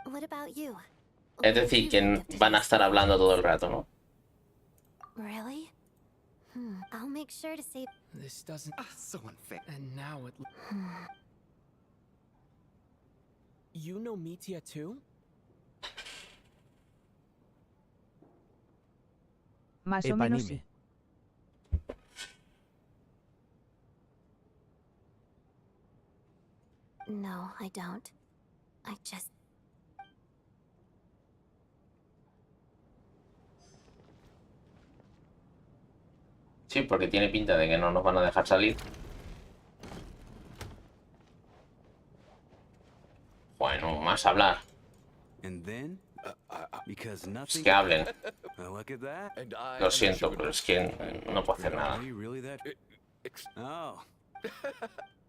What about you? Es decir, que van a estar hablando todo el rato, ¿no? Really? I'll make sure to save... This doesn't... so unfair. And now it... You know Mitia too? Más o menos sí. No, I don't. I just... Sí, porque tiene pinta de que no nos van a dejar salir. Bueno, más hablar. Es que hablen. Lo siento, pero es que no puedo hacer nada.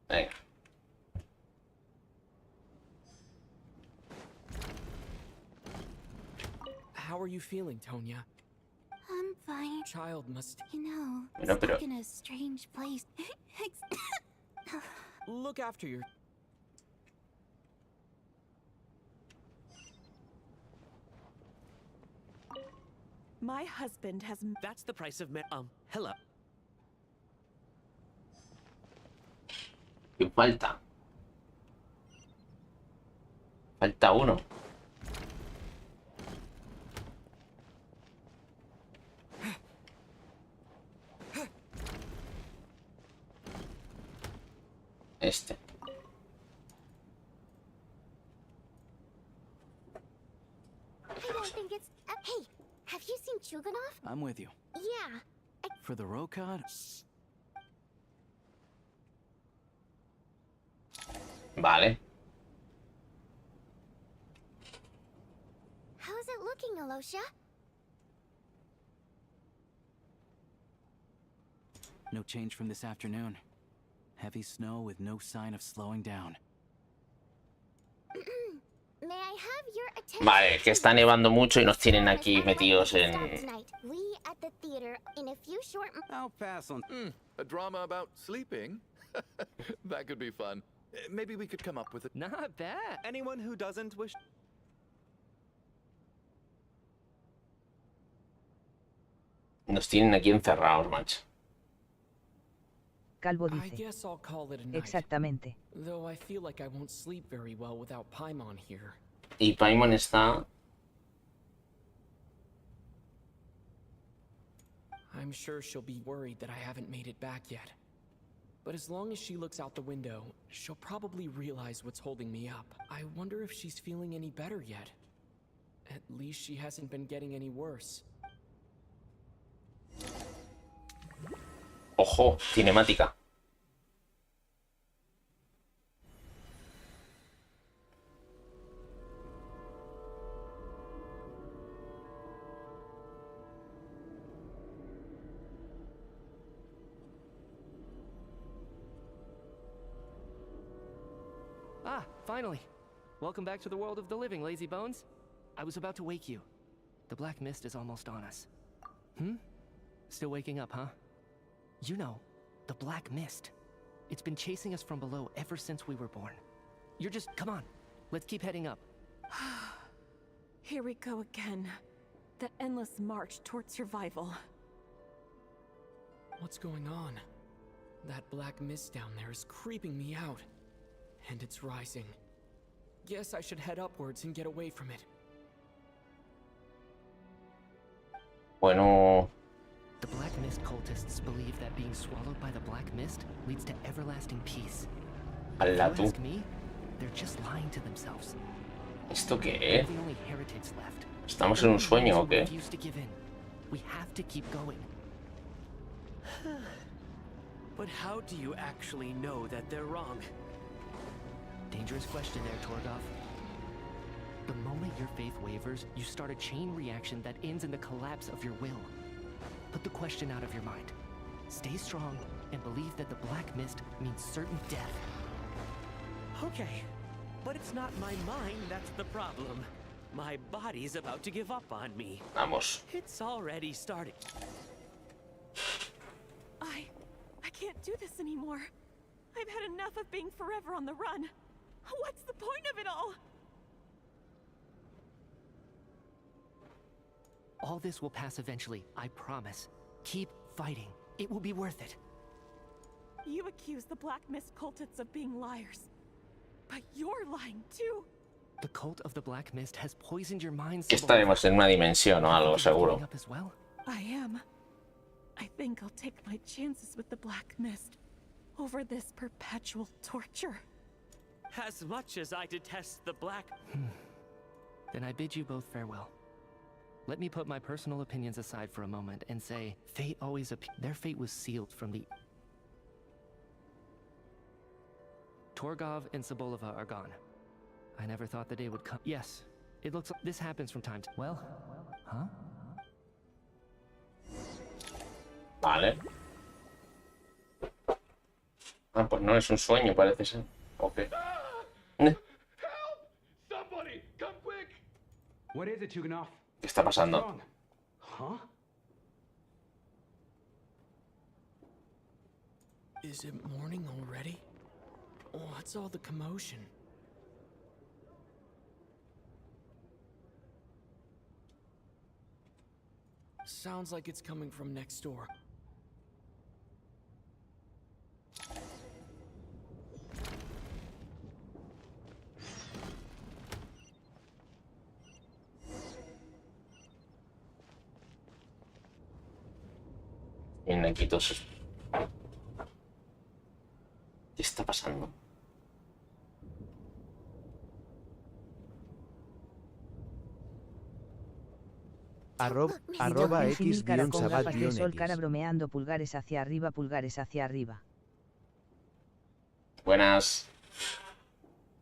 Venga. How are you feeling, Tonya? I'm fine. Child must... You know, No, pero... stuck in a strange place. Look after your... My husband has... That's the price of hello. ¿Qué falta? Falta uno. Este. I don't think it's... hey, have you seen Chuganov? I'm with you. Yeah. For the Rokad? Vale. How's it looking, Alosha? No change from this afternoon. Heavy snow with no sign of slowing down. May I have your attention? Vale, que está nevando mucho y nos tienen aquí metidos en... We at the theater in a few short. I'll pass on. A drama about sleeping? That could be fun. Maybe we could come up with it. Not bad. Anyone who doesn't wish... Nos tienen aquí encerrados, macho. Calvo I dice. guess I'll call it a night. Exactamente. Though I feel like I won't sleep very well without Paimon here. Y Paimon está... I'm sure she'll be worried that I haven't made it back yet. But as long as she looks out the window, she'll probably realize what's holding me up. I wonder if she's feeling any better yet. At least she hasn't been getting any worse. Ojo, cinemática. Ah, finally. Welcome back to the world of the living, lazy bones. I was about to wake you. The black mist is almost on us. Still waking up, huh? You know, the black mist. It's been chasing us from below ever since we were born. You're just... come on. Let's keep heading up. Here we go again. The endless march toward survival. What's going on? That black mist down there is creeping me out. And it's rising. Guess I should head upwards and get away from it. Bueno... The Black Mist cultists believe that being swallowed by the Black Mist leads to everlasting peace. If you ask me, they're just lying to themselves. ¿Esto qué They're es? the only heretics left. ¿Estamos en un sueño o qué? Refuse to give in. We have to keep going. But how do you actually know that they're wrong? Dangerous question there, Torgov. The moment your faith wavers, you start a chain reaction that ends in the collapse of your will. Put the question out of your mind. Stay strong and believe that the Black Mist means certain death. Okay, but it's not my mind that's the problem. My body's about to give up on me. Vamos. It's already starting. I can't do this anymore. I've had enough of being forever on the run. What's the point of it all? All this will pass eventually, I promise. Keep fighting. It will be worth it. You accuse the Black Mist cultists of being liars. But you're lying too. The cult of the Black Mist has poisoned your mind. Estaremos en una dimensión o algo, seguro. I am. I think I'll take my chances with the Black Mist over this perpetual torture. As much as I detest the Black... Then I bid you both farewell. Let me put my personal opinions aside for a moment and say, fate always their fate was sealed from the... Torgov and Sobolova are gone. I never thought the day would come. Yes, it looks like this happens from time to... Well, huh? Vale. Ah, pues no es un sueño, parece ser. Ok. Somebody, come quick! What is it, Chuganov? ¿Qué está pasando? Huh? Is it morning already? What's all the commotion? Sounds like it's coming from next door. Vienen aquí todos. ¿Qué está pasando? Arroba X cara con sabat gafas de sol, cara bromeando, pulgares hacia arriba, pulgares hacia arriba. Buenas.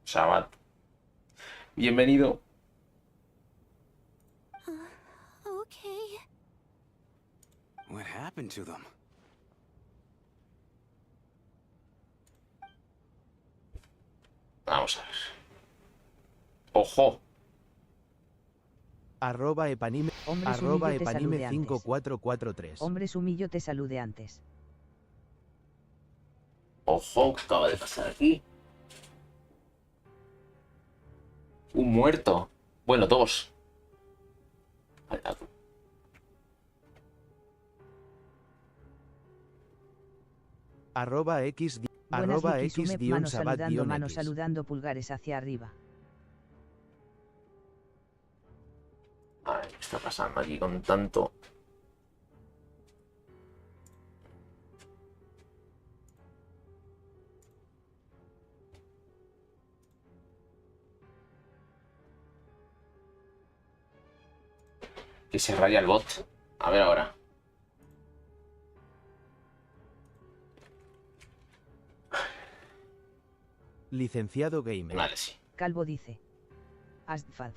Sabat. Bienvenido. Okay. What happened to them? Vamos a ver. ¡Ojo! Arroba epanime, Hombre arroba sumillo te epanime salude antes. 5443. Hombre sumillo te salude antes. ¡Ojo! ¿Qué acaba de pasar aquí? Un muerto. Bueno, dos. Arroba X, Buenas arroba Lucky X Sume, guión mano sabat saludando, guión mano X. saludando, pulgares hacia arriba. A ver, ¿qué está pasando aquí con tanto? Que se raya el bot. A ver ahora. Licenciado gamer. Vale, sí. Calvo dice. Astfalf.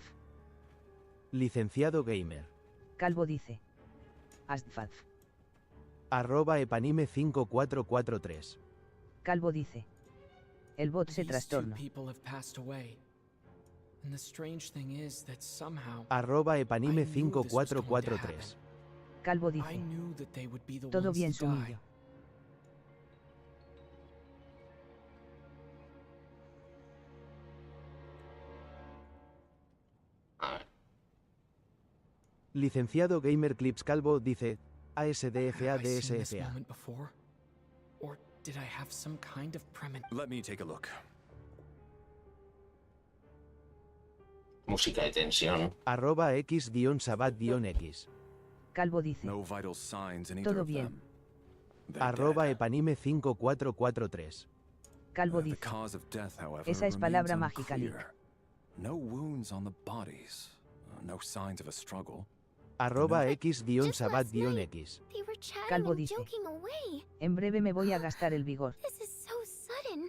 Licenciado gamer. Calvo dice. Astfalf. Arroba epanime 5443. Calvo dice. El bot se These two trastorna. people have passed away. And the strange thing is that somehow Arroba epanime I knew this was going to 5443. Calvo I dice. knew that they would be the Todo ones bien, to die. sumillo. Licenciado gamer Clips Calvo dice. ASDFA Have I seen this DSFA. moment before? Or did I have some kind of premonition? Let me take a look. Música de tensión. Arroba X guión sabat guión X. Calvo dice. No vital signs in either Todo of bien. them. They're Arroba dead. epanime 5443. Calvo The dice. cause of death, however, Esa es palabra remains mágica, Lick. unclear. No wounds on the bodies. No signs of a struggle. Arroba X guión sabat guión X. They were chatting Calvo and dice. joking away. En breve me voy a gastar el vigor. This is so sudden.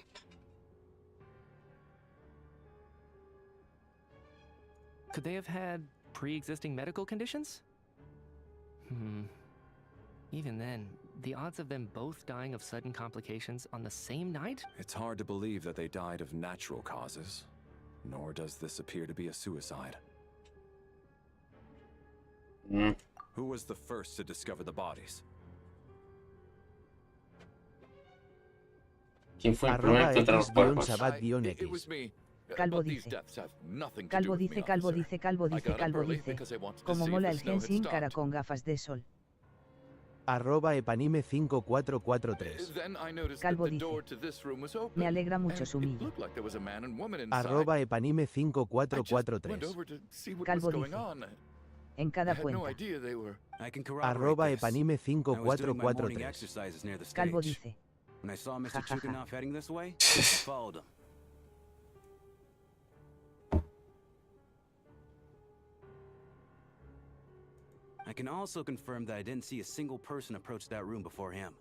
Could they have had pre-existing medical conditions? Even then, the odds of them both dying of sudden complications on the same night? It's hard to believe that they died of natural causes. Nor does this appear to be a suicide. Who was the first to discover the bodies? ¿Quién fue el Arroba primero que encontró los X guión cuerpos? sabat guión It was X. me. Calvo But these dice. deaths have nothing to do Calvo with me, dice, calvo officer. dice, calvo I dice, got up calvo early dice. because I wanted to Como see if mola the el snow had Genshin cara stopped. con gafas de sol. Arroba epanime 5443. Then I noticed that Calvo the dice. door to this room was open. Me alegra mucho, and sumillo. It looked like there was a man and woman inside. Arroba epanime I just went 5443. over to see what Calvo was going dice. on. En I cada had no cuenta. idea they were. I can corroborate Arroba this. epanime I was doing my morning 5443. exercises near the Calvo stage. dice. When I saw Mr. Ja, ja, ja. Chuganov heading this way, I followed him. I can also confirm that I didn't see a single person approach that room before him.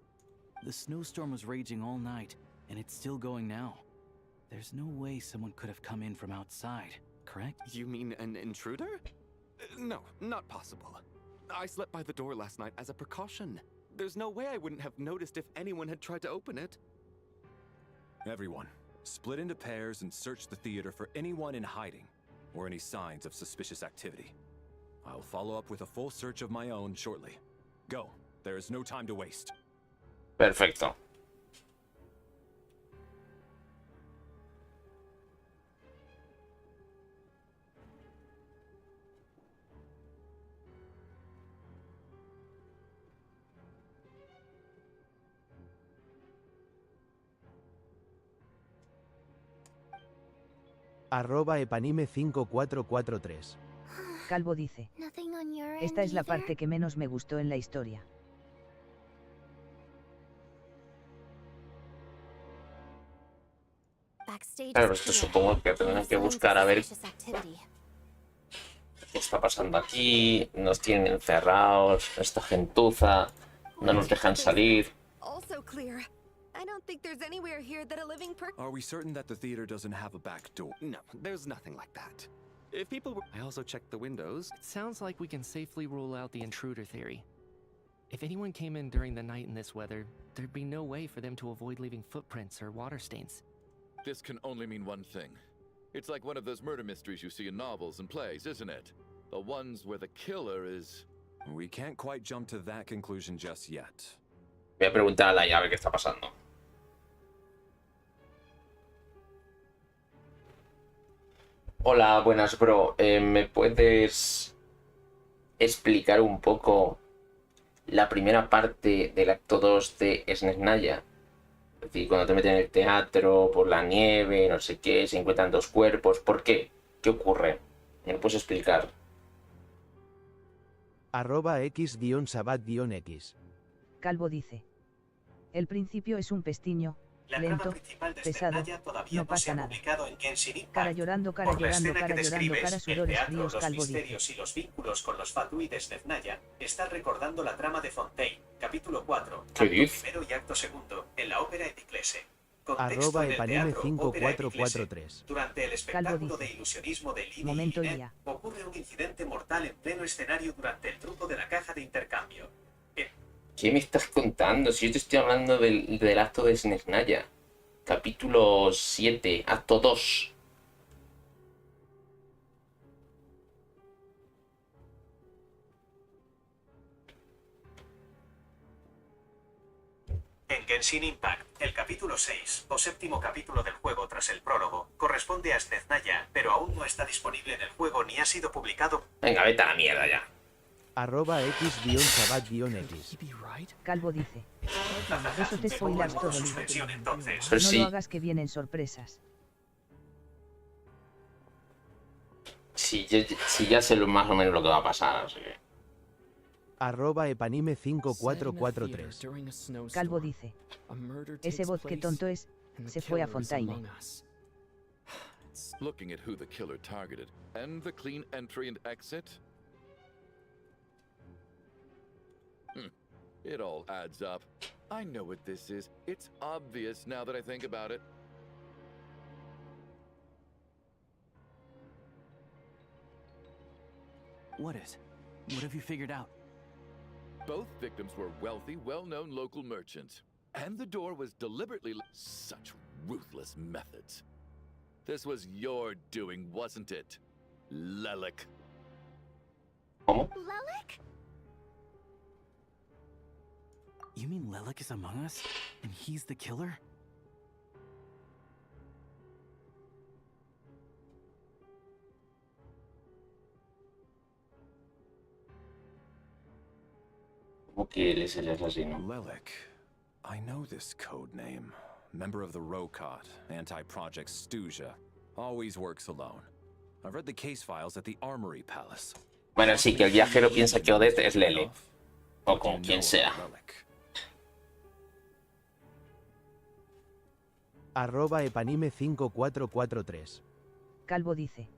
The snowstorm was raging all night, and it's still going now. There's no way someone could have come in from outside, correct? You mean an intruder? No, not possible. I slept by the door last night as a precaution. There's no way I wouldn't have noticed if anyone had tried to open it. Everyone, split into pairs and search the theater for anyone in hiding or any signs of suspicious activity. I'll follow up with a full search of my own shortly. Go. There is no time to waste. Perfecto. Arroba epanime 5443. Calvo dice. Nothing on your end Esta es la either? parte que menos me gustó en la historia. Backstage Claro, is esto clear. supongo que tendrán que No signs of buscar a ver suspicious activity. qué está pasando aquí. Nos tienen encerrados, esta gentuza, no nos dejan salir. Also clear. I don't think there's anywhere here that a living person. Are we certain that the theater doesn't have a back door? No, there's nothing like that. If people were... I also checked the windows. It sounds like we can safely rule out the intruder theory. If anyone came in during the night in this weather, there'd be no way for them to avoid leaving footprints or water stains. This can only mean one thing. It's like one of those murder mysteries you see in novels and plays, isn't it? The ones where the killer is... We can't quite jump to that conclusion just yet. Voy a preguntar a Laia a ver qué está pasando. Hola, buenas, bro. ¿Me puedes explicar un poco la primera parte del acto 2 de Snezhnaya? Es decir, cuando te meten en el teatro, por la nieve, no sé qué, se encuentran dos cuerpos. ¿Por qué? ¿Qué ocurre? ¿Me lo puedes explicar? @x-sabat-x. Calvo dice. El principio es un pestiño, lento, pesado, no pasa nada. En Genshin Impact, Cara llorando, cara por la llorando, escena cara que llorando, describes, cara el sudores teatro, fríos, los Calvo dice. misterios y los vínculos con los Fatui de Snezhnaya están recordando la trama de Fontaine, capítulo 4, ¿Qué acto dices? primero y acto segundo, en la ópera Epiclese. Contexto en el teatro, ópera Epiclese. @epanime5443. Durante el espectáculo de ilusionismo de Lily Momento y Linet, IA. ocurre un incidente mortal en pleno escenario durante el truco de la caja de intercambio. ¿Qué me estás contando? Si yo te estoy hablando del acto de Snezhnaya. Capítulo 7, acto 2. En Genshin Impact, el capítulo 6, o séptimo capítulo del juego tras el prólogo, corresponde a Snezhnaya, pero aún no está disponible en el juego ni ha sido publicado. Venga, vete a la mierda ya. @x-sabat-x. Calvo dice. Eso te spoilas todo, Liv. Entonces. Pero No sí. lo hagas que vienen sorpresas. Sí, ya sé más o menos lo que va a pasar, así que... @epanime5443. Calvo dice. Ese bot que tonto es, se fue a Fontaine. Looking at who the killer targeted and the clean entry and exit. It all adds up. I know what this is. It's obvious now that I think about it. What is? What have you figured out? Both victims were wealthy, well-known local merchants. And the door was deliberately... Such ruthless methods. This was your doing, wasn't it? Lelik. Lelik? You mean Lelik is among us? And he's the killer? ¿Cómo que él es el asesino? Lelik. I know this code name. Member of the Rokot, anti-Project Snezhnaya. Always works alone. I've read the case files at the Armory Palace. Bueno, sí, que el viajero piensa que Odette es Lele. O con quien sea. @epanime5443. Calvo dice.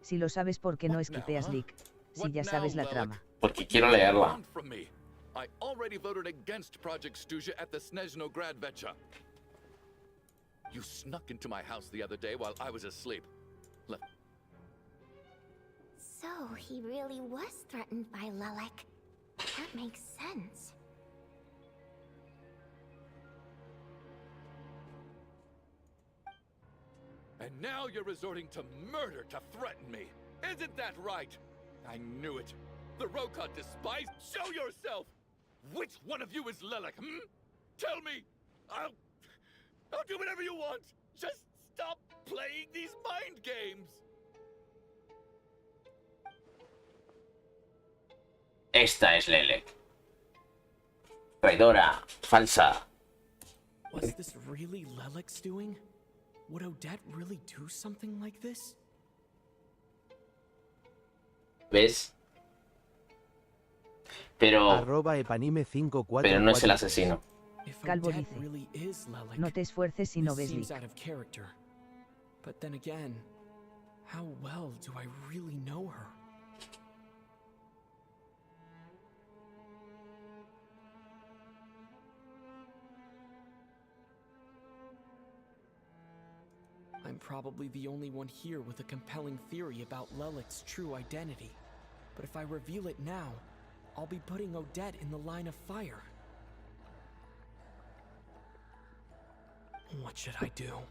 Si lo sabes, ¿por qué no esquipeas leak? Si ya sabes la trama. Porque quiero leerla. From me. I already voted against Project Snezhnaya at the Snezhnograd Vecha. You snuck into my house the other day while I was asleep. So he really was threatened by Lelik. That makes sense. And now you're resorting to murder to threaten me. Isn't that right? I knew it. The Rokot despise. Show yourself! Which one of you is Lelik, Tell me! I'll do whatever you want! Just stop playing these mind games! Esta es Lele. Traidora, falsa. Was this really Lelik's doing? Would Odette really do something like this? ¿Ves? Pero @epanime5443. no es el asesino. Calvo dice. No te esfuerces si no ves Seems leak. out of character. But then again, how well do I really know her? I'm probably the only one here with a compelling theory about Lelik's true identity. But if I reveal it now, I'll be putting Odette in the line of fire. What should I do?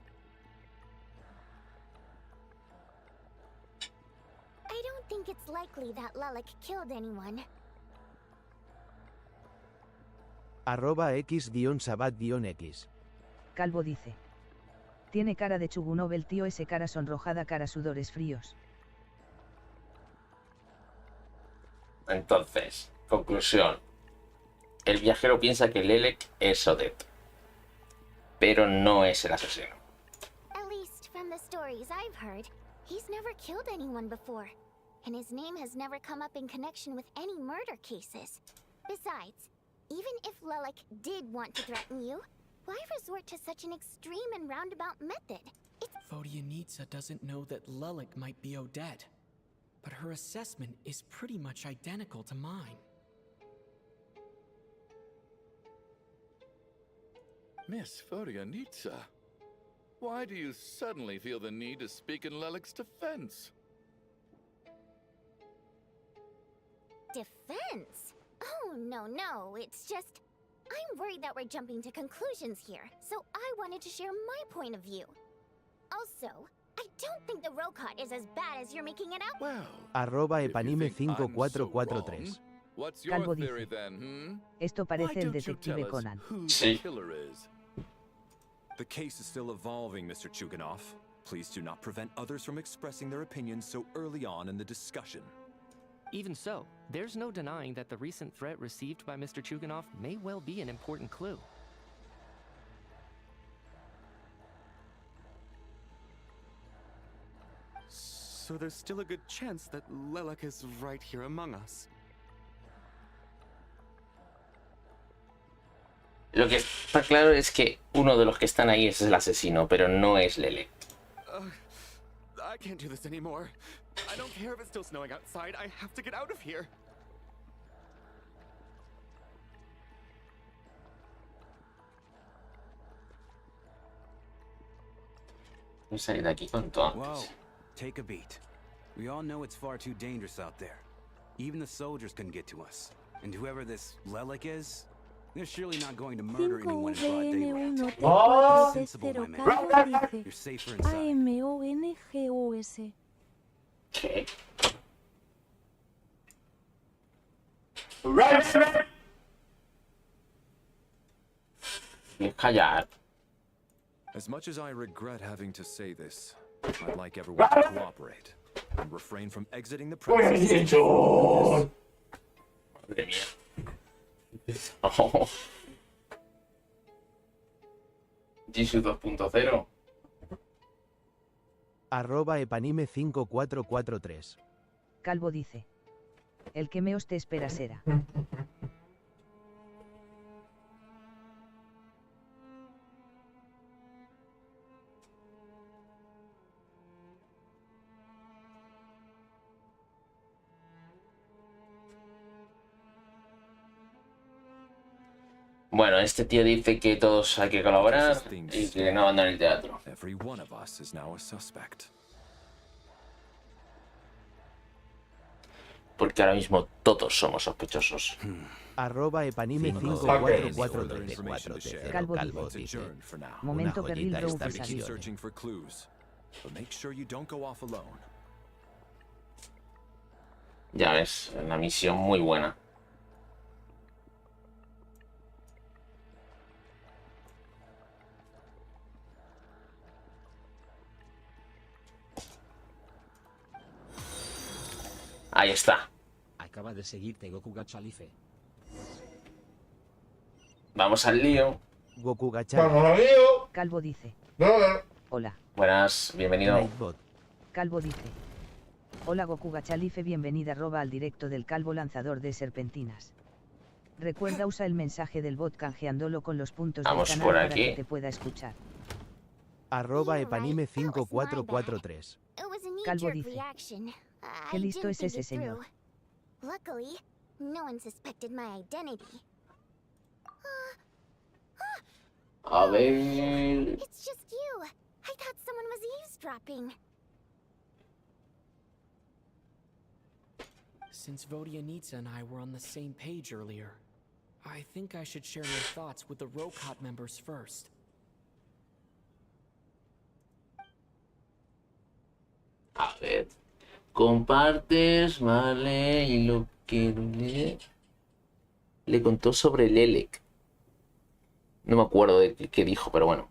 it's likely that Lelik killed anyone. @x_sabat_x. Calvo dice. Tiene cara de Chugunov el tío ese, cara sonrojada, cara sudores fríos. Entonces, conclusión. El viajero piensa que Lelek es Odette, pero no es el asesino. At least from the stories I've heard, he's never killed anyone before, and his name has never come up in connection with any murder cases. Besides, even if Lelik did want to threaten you, why resort to such an extreme and roundabout method? Vodyanitsa doesn't know that Lelik might be Odette, but her assessment is pretty much identical to mine. Miss Vodyanitsa, why do you suddenly feel the need to speak in Lelik's defense? Defense? Oh, no, it's just... I'm worried that we're jumping to conclusions here, so I wanted to share my point of view. Also, I don't think the Rokot is as bad as you're making it out. @epanime5443. What's Calvo your theory dice. then, Esto Why parece el don't you detective tell us Conan. who Sí. the killer is? The case is still evolving, Mr. Chuganov. Please do not prevent others from expressing their opinions so early on in the discussion. Even so, there's no denying that the recent threat received by Mr. Chuganov may well be an important clue. So there's still a good chance that Lelik is right here among us. Lo que está claro es que uno de los que están ahí es el asesino, pero no es Lelek. I can't do this anymore. I don't care if it's still snowing outside. I have to get out of here. Voy a salir de aquí cuanto Whoa, antes. take a beat. We all know it's far too dangerous out there. Even the soldiers couldn't get to us. And whoever this Lelik is, they're surely not going to murder anyone in broad daylight. Be sensible, my man. You're safer inside. AMONGOUS. ¿Qué? Callar. As much as I regret having to say this, I'd like everyone to cooperate and refrain from exiting the premises. Madre mía. Oh. Jisoo 2.0. @epanime5443. Calvo dice. El que meos te espera será. Bueno, este tío dice que todos hay que colaborar y que no abandonen el teatro. Every one of us is now a suspect. Porque ahora mismo todos somos sospechosos. @epanime5443. Calvo dice. Momento perril row pesadillo. Searching for clues, but make sure you don't go off alone. Ya ves, una misión muy buena. Ahí está. Acaba de seguirte Goku Gachalife. Vamos al lío. Goku Calvo dice. Hola. Buenas, bienvenido. Calvo dice. Hola Goku Gachalife, bienvenida al directo del Calvo lanzador de serpentinas. Recuerda, usa el mensaje del bot canjeándolo con los puntos Vamos del canal por para aquí. que te pueda escuchar. @epanime5443. It was a Calvo knee-jerk dice. reaction. Qué I listo didn't es ese think it señor. through. Luckily, no one suspected my identity. A ver. It's just you. I thought someone was eavesdropping. Since Vodyanitsa and I were on the same page earlier, I think I should share my thoughts with the Rokot members first. A ver. Compartes, vale, y lo que le contó sobre Lelek. No me acuerdo de qué dijo, pero bueno.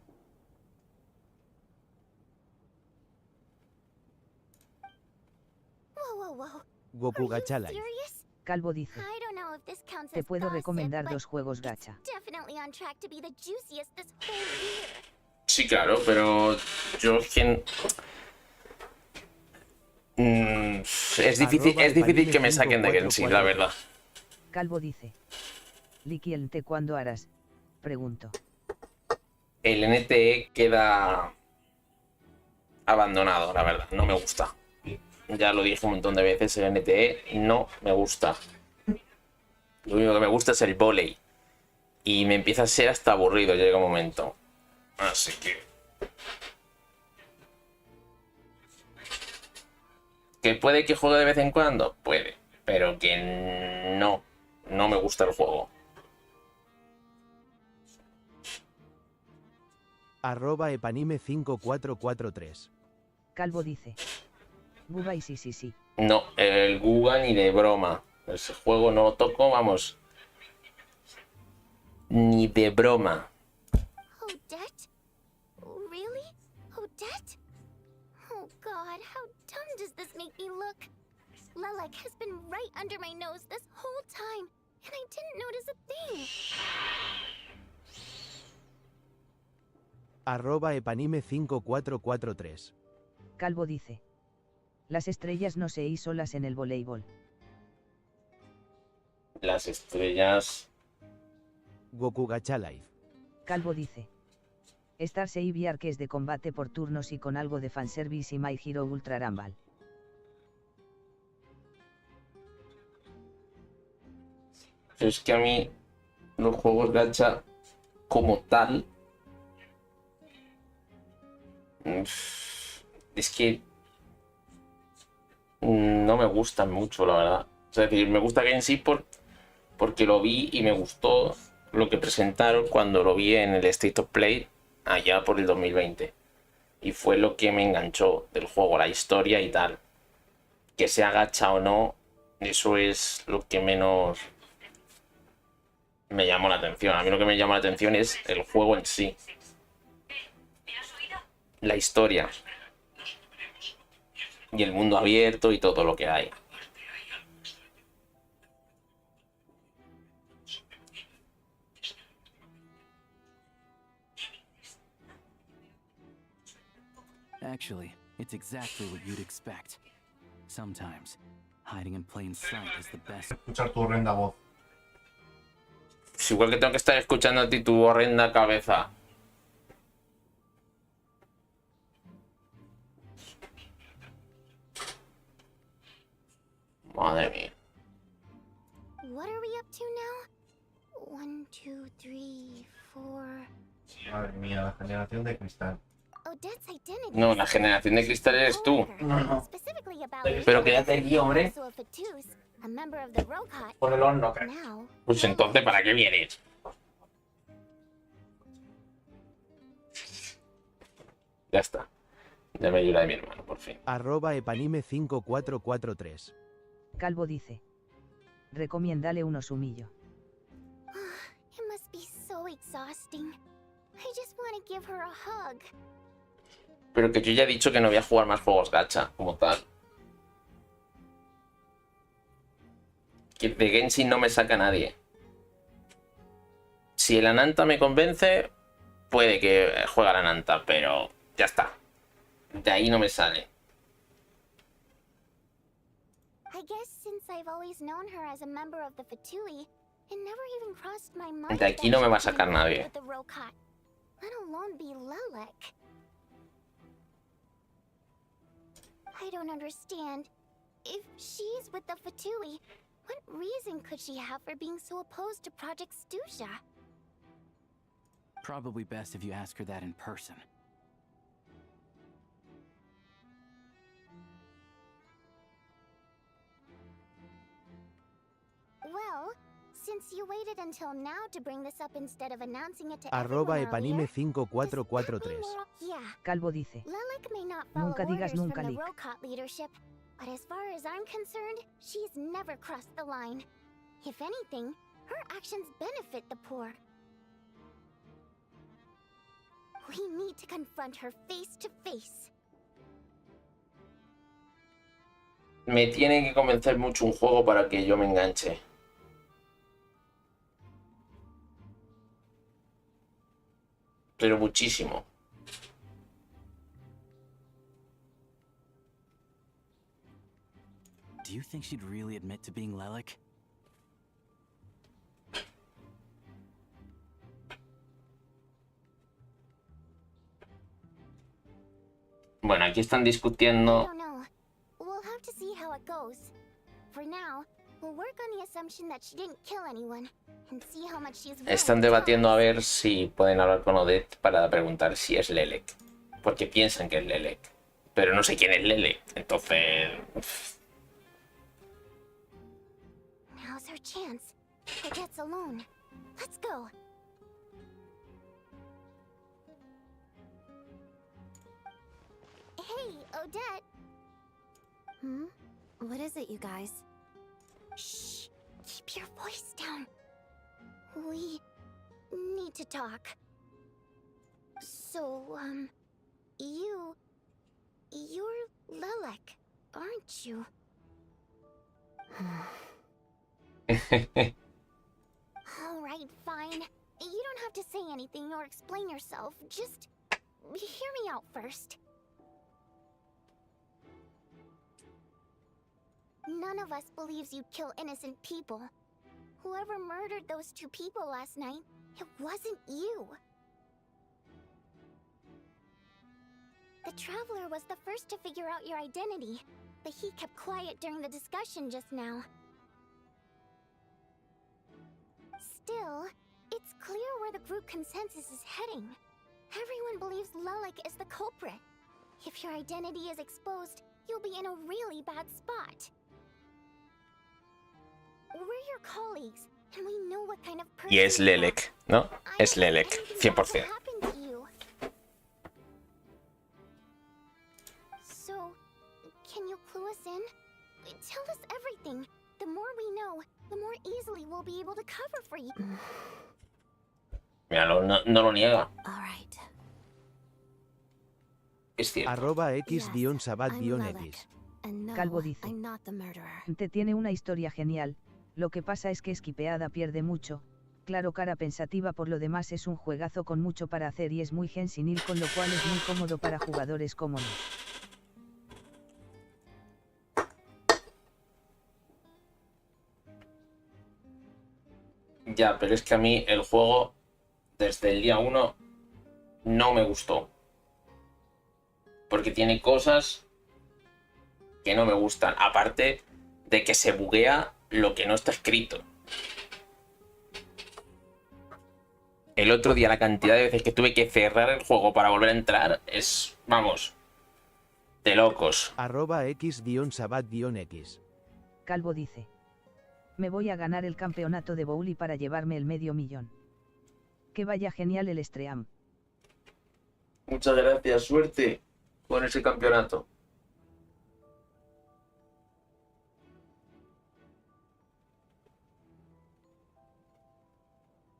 Goku Gacha Live. Calvo dice. I don't know if this counts Te as puedo gossip, recomendar but 2 juegos gacha. definitely on track to be the juiciest this whole year. Sí, claro, pero yo es que... es difícil que me saquen de Genshin, la verdad. Calvo dice. Licky el té, ¿cuándo harás? Pregunto. El NTE queda abandonado, la verdad, no me gusta. Ya lo dije un montón de veces, el NTE no me gusta. Lo único que me gusta es el volei. Y me empieza a ser hasta aburrido, llega un momento. Así que... ¿Que puede que juegue de vez en cuando? Puede. Pero que no me gusta el juego. @epanime5443. Calvo dice. Buba y sí. No, el Guga ni de broma. Ese juego no lo toco, vamos. Ni de broma. Odette? Really? Odette? Oh god, how dumb does this make me look? Lelek has been right under my nose this whole time, and I didn't notice a thing. @epanime5443. Calvo dice. Las estrellas no se solas en el voleibol. Las estrellas... Goku Gacha Live. Calvo dice. Star VR, que es de combate por turnos y con algo de fanservice, y My Hero Ultra Rumble. Es que a mí los juegos gacha como tal... Es que... no me gustan mucho, la verdad. Es decir, me gusta Genshin porque lo vi y me gustó lo que presentaron cuando lo vi en el State of Play allá por el 2020. Y fue lo que me enganchó del juego, la historia y tal. Que sea gacha o no, eso es lo que menos me llamó la atención. A mí lo que me llama la atención es el juego en sí. La historia. Y el mundo abierto y todo lo que hay. Actually, it's exactly what you'd expect. Sometimes, hiding in plain sight is the best. Escuchar tu horrenda voz. Es igual que tengo que estar escuchando a ti tu horrenda cabeza. Madre mía. What are we up to now? 1, 2, 3, 4. Madre mía, la generación de cristal. Odette's identity. No, la generación de cristal eres tú. No. Specifically about Pero quédate aquí, hombre. also a Fatus, a member of the Rokot. Por el horno, ¿qué? Now, Pues entonces, ¿para qué vienes? Ya está. Ya me ayuda de mi hermano, por fin. @epanime5443. Calvo dice. Recomiéndale uno sumillo. it must be so exhausting. I just want to give her a hug. Pero que yo ya he dicho que no voy a jugar más juegos gacha, como tal. Que de Genshin no me saca nadie. Si el Ananta me convence, puede que juegue al Ananta, pero ya está. De ahí no me sale. I guess since I've always known her as a member of the Fatui, it never even crossed my mind De aquí no me va a that she'd sacar be nadie. with the Rokot, let alone be Lelek. I don't understand. If she's with the Fatui, what reason could she have for being so opposed to Project Stusha? Probably best if you ask her that in person. Well, since you waited until now to bring this up instead of announcing it to everyone earlier, @epanime5443. yeah, Calvo dice. Lelek may not follow Nunca digas orders nunca, from the Lick. Rokot leadership, But as far as I'm concerned, she's never crossed the line. If anything, her actions benefit the poor. We need to confront her face to face. Me tiene que convencer mucho un juego para que yo me enganche. Pero muchísimo. Do you think she'd really admit to being Lelik? Bueno, aquí están I discutiendo. don't know. We'll have to see how it goes. For now, we'll work on the assumption that she didn't kill anyone and see how much she's willing Están to debatiendo a ver si pueden hablar con Odette para preguntar si es Lelek. Porque piensan que es Lelek. Pero no sé quién es Lelek. Entonces... Now's her chance. Odette's alone. Let's go. Hey, Odette. What is it, you guys? Shh. Keep your voice down. We need to talk. So, you're Lelek, aren't you? Alright, fine. You don't have to say anything or explain yourself. Just hear me out first. None of us believes you kill innocent people. Whoever murdered those two people last night, it wasn't you. The Traveler was the first to figure out your identity, but he kept quiet during the discussion just now. Still, it's clear where the group consensus is heading. Everyone believes Lelek is the culprit. If your identity is exposed, you'll be in a really bad spot. We're your colleagues, and we know what kind of person Y es you are. Lelek, ¿no? Es Lelek, 100%. Happened to you. So, can you clue us in? Tell us everything. The more we know, the more easily we'll be able to cover for you. Míralo, no lo niega. Alright. Es cierto. @x-sabat-x. Calvo dice. I'm not the murderer. Te tiene una historia genial. Lo que pasa es que Esquipeada pierde mucho. Claro, cara pensativa, por lo demás es un juegazo con mucho para hacer y es muy gensinil, con lo cual es muy cómodo para jugadores cómodos. Ya, pero es que a mí el juego, desde el día 1, no me gustó. Porque tiene cosas que no me gustan. Aparte de que se buguea lo que no está escrito. El otro día la cantidad de veces que tuve que cerrar el juego para volver a entrar es, vamos, de locos. @x-sabat-x. Calvo dice. Me voy a ganar el campeonato de bowling para llevarme el $500,000. Que vaya genial el stream. Muchas gracias, suerte con ese campeonato.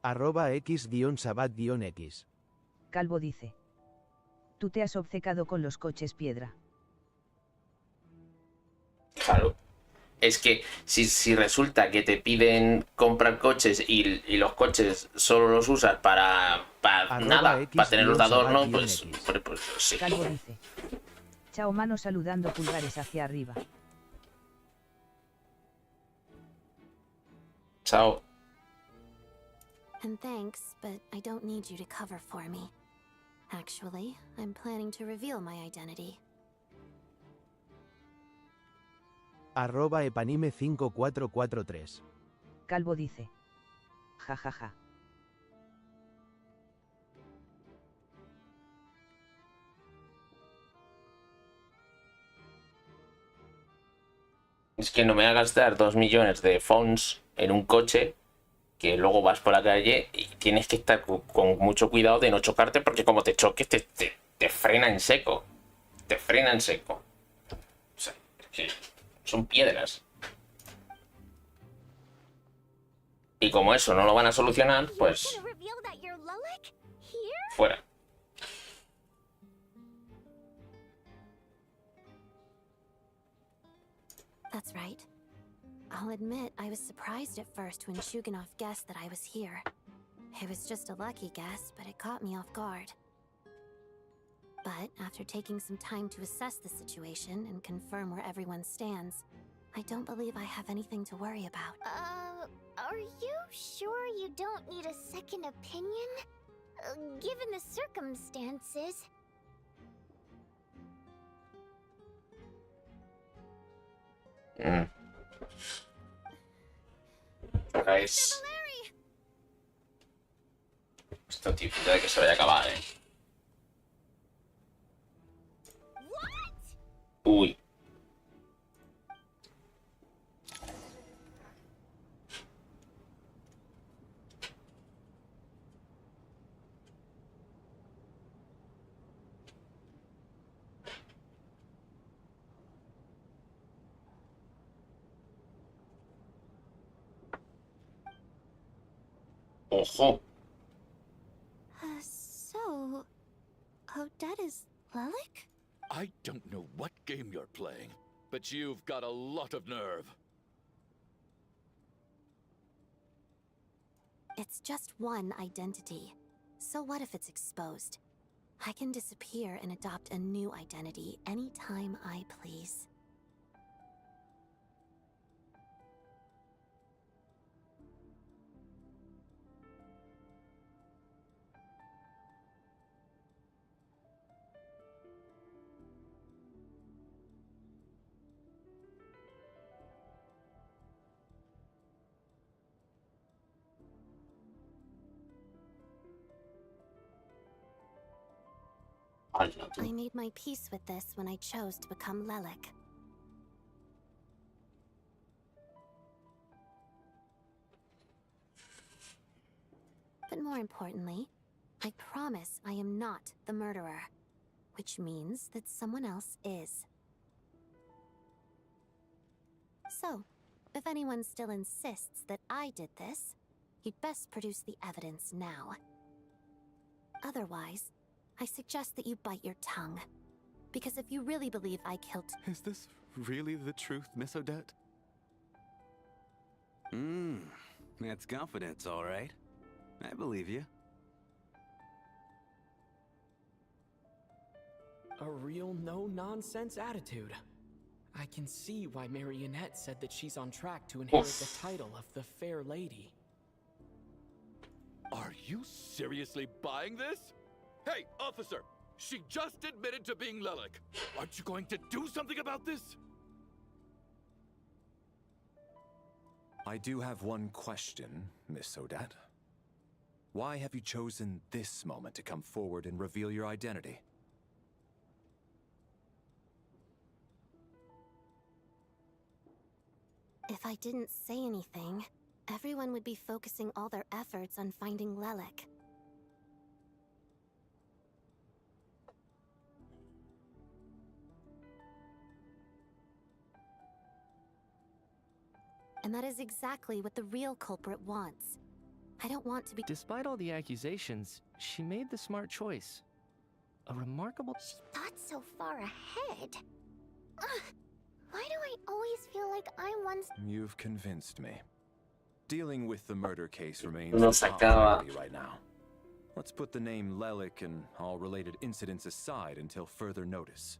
@x-sabat-x. Calvo dice. Tú te has obcecado con los coches piedra. Claro. Es que si resulta que te piden comprar coches y los coches solo los usas para nada, para tenerlos de adorno, pues sí. Calvo dice. Chao mano, saludando, pulgares hacia arriba. Chao. And thanks, but I don't need you to cover for me. Actually, I'm planning to reveal my identity. @epanime5443. Calvo dice. Ja ja ja. Es que no me voy a gastar 2 millones de fonds en un coche que luego vas por la calle y tienes que estar con mucho cuidado de no chocarte, porque como te choques te frena en seco. Te frena en seco. O sea, es que... Son piedras. Y como eso no lo van a solucionar, pues... fuera. That's right. I'll admit I was surprised at first when Shuganov guessed that I was here. It was just a lucky guess, but it caught me off guard. But after taking some time to assess the situation and confirm where everyone stands, I don't believe I have anything to worry about. Are you sure you don't need a second opinion? Given the circumstances. Guys. Esto tío, pinta de que se vaya a acabar, Uy. Ojo. So, Odette is Lelik? I don't know what game you're playing, but you've got a lot of nerve. It's just one identity. So what if it's exposed? I can disappear and adopt a new identity anytime I please. I made my peace with this when I chose to become Lelik. But more importantly, I promise I am not the murderer, which means that someone else is. So, if anyone still insists that I did this, you'd best produce the evidence now. Otherwise, I suggest that you bite your tongue. Because if you really believe I killed... Is this really the truth, Miss Odette? That's confidence, all right. I believe you. A real no-nonsense attitude. I can see why Marionette said that she's on track to inherit the title of the Fair Lady. Are you seriously buying this? Hey, officer! She just admitted to being Lelik. Aren't you going to do something about this? I do have one question, Miss Odette. Why have you chosen this moment to come forward and reveal your identity? If I didn't say anything, everyone would be focusing all their efforts on finding Lelik. And that is exactly what the real culprit wants. I don't want to be— Despite all the accusations, she made the smart choice. A remarkable— She thought so far ahead. Why do I always feel like I'm one— You've convinced me. Dealing with the murder case remains No the se top acaba. priority right now. Let's put the name Lelik and all related incidents aside until further notice.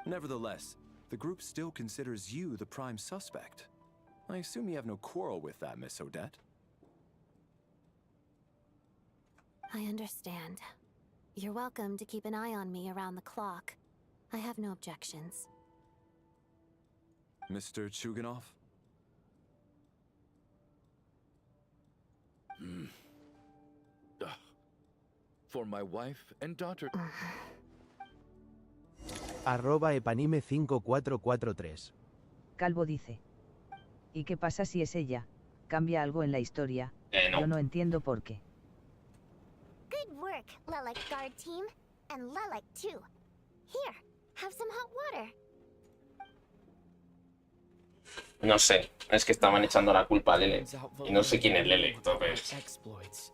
Nevertheless, the group still considers you the prime suspect. I assume you have no quarrel with that, Miss Odette? I understand. You're welcome to keep an eye on me around the clock. I have no objections. Mr. Chuganov? For my wife and daughter. @epanime5443. Calvo dice. ¿Y qué pasa si es ella? ¿Cambia algo en la historia? No. Yo no entiendo por qué. Good work, Lelik Guard Team. And Lelik too. Here, have some hot water. No sé, es que estaban echando la culpa a Lele. Y no sé quién es Lele, entonces. Exploits.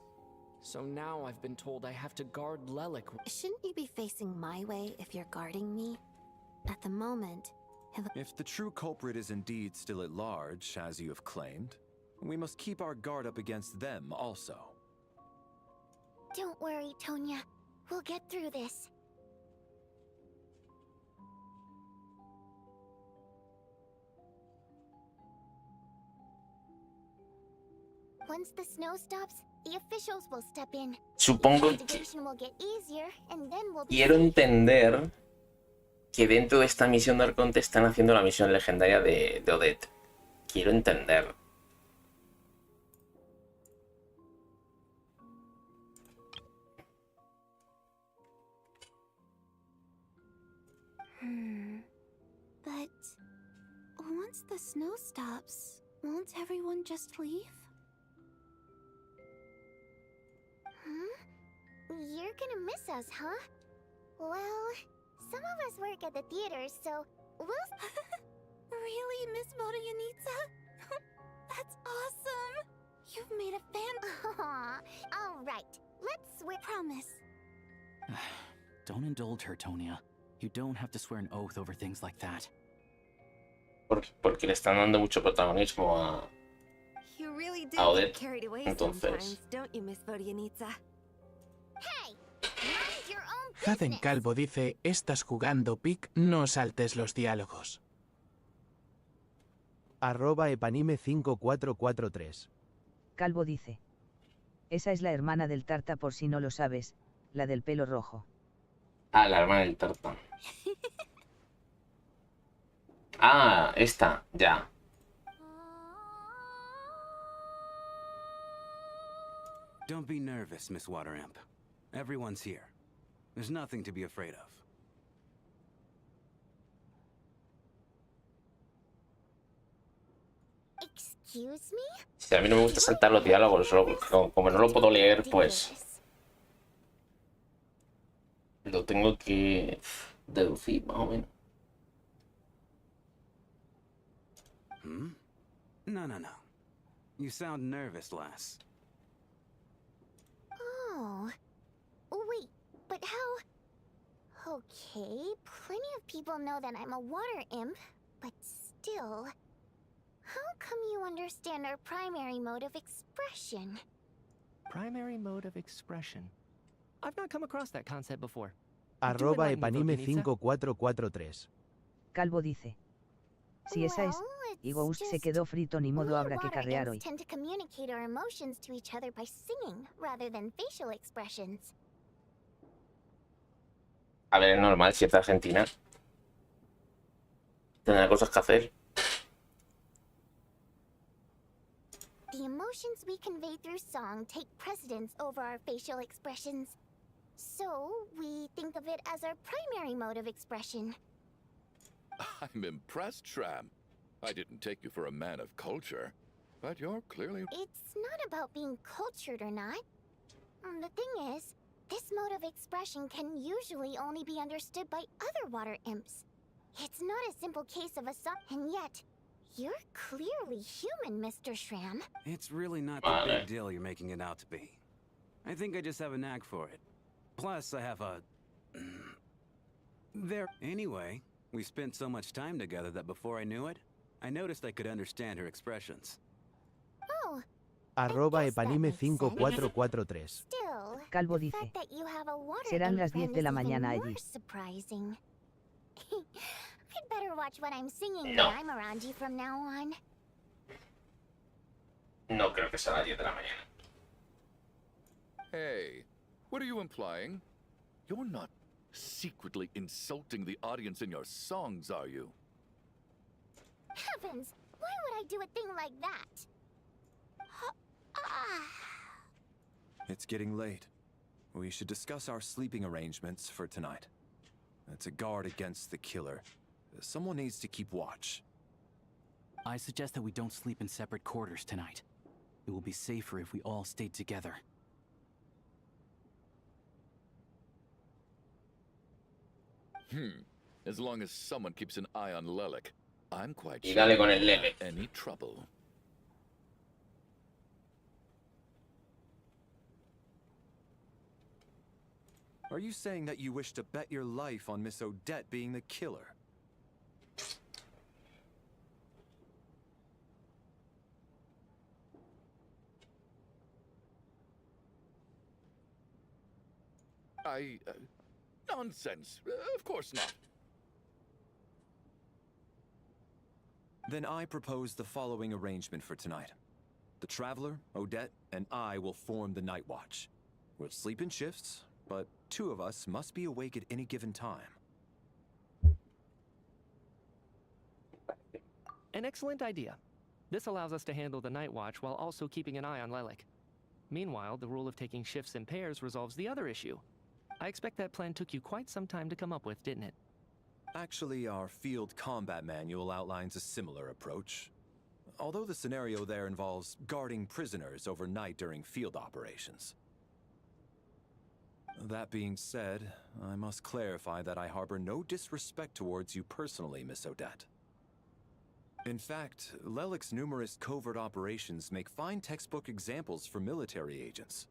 So now I've been told I have to guard Lelik. Shouldn't you be facing my way if you're guarding me? At the moment, If the true culprit is indeed still at large, as you have claimed, we must keep our guard up against them also. Don't worry, Tonya. We'll get through this. Once the snow stops, the officials will step in. Supongo que Investigation will get easier, and then we'll be quiero safe. entender que dentro de esta misión de Arconte están haciendo la misión legendaria de Odette. Quiero entender. but once the snow stops, won't everyone just leave? You're gonna miss us, huh? Well, some of us work at the theater, so we'll... Really, Miss Vodyanitsa? That's awesome! You've made a fan... Aw, all right. Let's swear... Promise. Don't indulge her, Tonya. You don't have to swear an oath over things like that. Porque le están dando mucho protagonismo a You really do Odette. get carried away Entonces, sometimes, don't you, Miss Vodyanitsa? Hey! Mind your own Haden Calvo dice, estás jugando pic, no saltes los diálogos. @epanime5443. Calvo dice. Esa es la hermana del Tarta por si no lo sabes, la del pelo rojo. Ah, la hermana del Tarta. Ah, esta, ya. Don't be nervous, Miss Wateramp. Everyone's here. There's nothing to be afraid of. Excuse me? Si a mí no me gusta saltar los diálogos, solo como no lo puedo leer, pues lo tengo que deducir, más o menos. No. You sound nervous, lass. Oh. Wait, but how... Okay, plenty of people know that I'm a water imp, but still... How come you understand our primary mode of expression? Primary mode of expression. I've not come across that concept before. Do enlighten me, Vodyanitsa. @epanime5443. Calvo dice. Si esa es, y Ghost se quedó frito ni modo habrá que carrear hoy. Tend to communicate our emotions to each other by singing rather than facial expressions. A ver, es normal, si es de Argentina. Tendrá cosas que hacer. The emotions we convey through song take precedence over our facial expressions. So, we think of it as our primary mode of expression. I'm impressed, Shram. I didn't take you for a man of culture, but you're clearly... It's not about being cultured or not. The thing is, this mode of expression can usually only be understood by other water imps. It's not a simple case of a song, and yet, you're clearly human, Mr. Shram. It's really not the big deal you're making it out to be. I think I just have a knack for it. Plus, I have a... Anyway, we spent so much time together that before I knew it, I noticed I could understand her expressions. Oh, @epanime5443. still, Calvo the dice. fact that you have a water Serán imp las 10 friend de la is even mañana more allí. surprising. I'd better watch what I'm singing No. when I'm around you from now on. No creo que sea a las 10 de la mañana. Hey, what are you implying? You're not secretly insulting the audience in your songs, are you? Heavens, why would I do a thing like that? It's getting late. We should discuss our sleeping arrangements for tonight. To guard against the killer, someone needs to keep watch. I suggest that we don't sleep in separate quarters tonight. It will be safer if we all stayed together. As long as someone keeps an eye on Lelik. I'm quite Y sure dale con we el won't lele. have any trouble. Are you saying that you wish to bet your life on Miss Odette being the killer? Nonsense. Of course not. Then I propose the following arrangement for tonight. The Traveler, Odette, and I will form the Night Watch. We'll sleep in shifts, but 2 of us must be awake at any given time. An excellent idea. This allows us to handle the night watch while also keeping an eye on Lelik. Meanwhile, the rule of taking shifts in pairs resolves the other issue. I expect that plan took you quite some time to come up with, didn't it? Actually, our field combat manual outlines a similar approach. Although the scenario there involves guarding prisoners overnight during field operations. That being said, I must clarify that I harbor no disrespect towards you personally, Miss Odette. In fact, Lelik's numerous covert operations make fine textbook examples for military agents.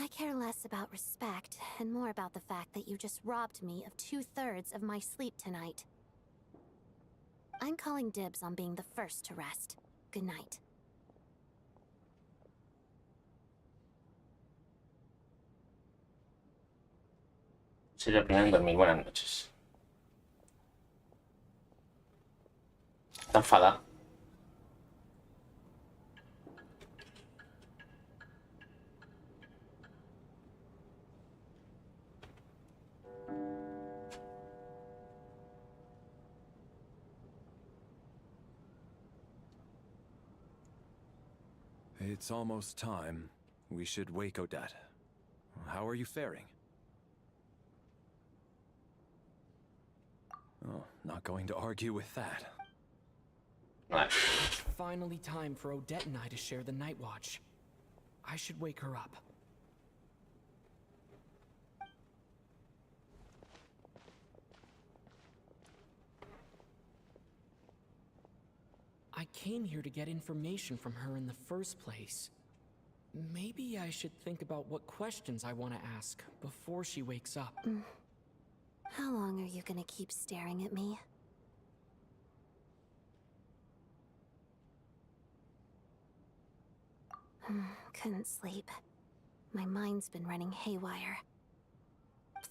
I care less about respect and more about the fact that you just robbed me of 2/3 of my sleep tonight. I'm calling dibs on being the first to rest. Good night. Soy la primera en dormir. Buenas noches. Está enfadada. It's almost time. We should wake Odette. How are you faring? Oh, not going to argue with that. It's finally time for Odette and I to share the night watch. I should wake her up. I came here to get information from her in the first place. Maybe I should think about what questions I want to ask before she wakes up. How long are you gonna keep staring at me? Couldn't sleep. My mind's been running haywire.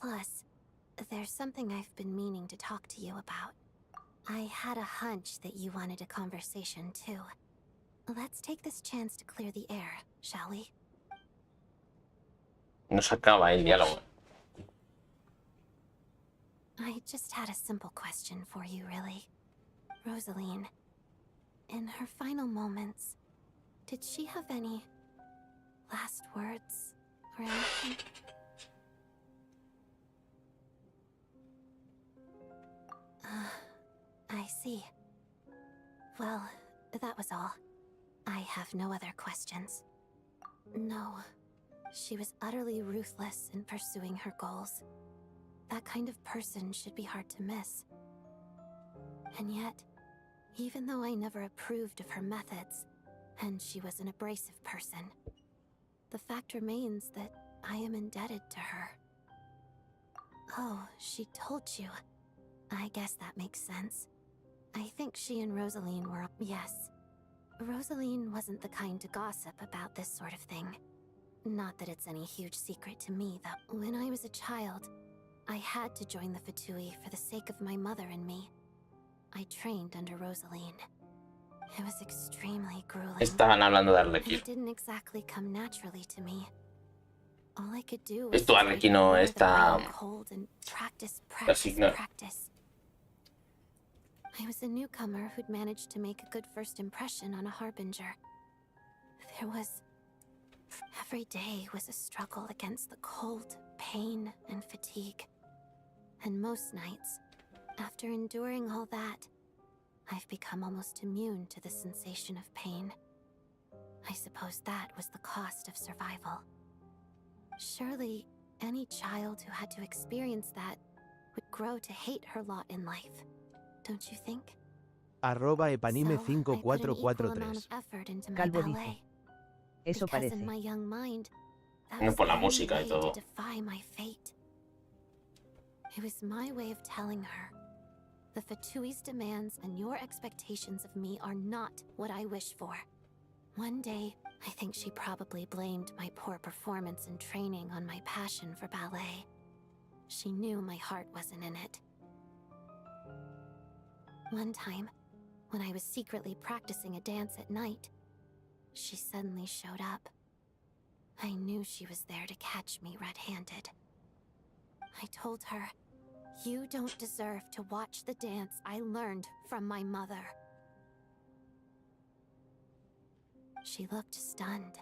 Plus, there's something I've been meaning to talk to you about. I had a hunch that you wanted a conversation too. Let's take this chance to clear the air, shall we? No se acaba el diálogo. I just had a simple question for you, really. Rosaline, in her final moments, did she have any last words or anything? I see. Well, that was all. I have no other questions. No, she was utterly ruthless in pursuing her goals. That kind of person should be hard to miss. And yet, even though I never approved of her methods, and she was an abrasive person, the fact remains that I am indebted to her. Oh, she told you. I guess that makes sense. I think she and Rosaline were... Yes. Rosaline wasn't the kind to gossip about this sort of thing. Not that it's any huge secret to me, though. When I was a child, I had to join the Fatui for the sake of my mother and me. I trained under Rosaline. It was extremely grueling. Estaban hablando de And Arlequino. it didn't exactly come naturally to me. All I could do was Esto Arlequino está cold and practice, practice. I was a newcomer who'd managed to make a good first impression on a harbinger. There was... Every day was a struggle against the cold, pain, and fatigue. And most nights, after enduring all that, I've become almost immune to the sensation of pain. I suppose that was the cost of survival. Surely, any child who had to experience that would grow to hate her lot in life. Don't you think? Arroba epanime So, I put an equal amount 5443. of effort into my Calvo ballet. dice. Eso Because in parece. my young mind, that No, was por the la only música y way todo. to defy my fate. It was my way of telling her, the Fatui's demands and your expectations of me are not what I wish for. One day, I think she probably blamed my poor performance in training on my passion for ballet. She knew my heart wasn't in it. One time, when I was secretly practicing a dance at night, she suddenly showed up. I knew she was there to catch me red-handed. I told her, "You don't deserve to watch the dance I learned from my mother." She looked stunned.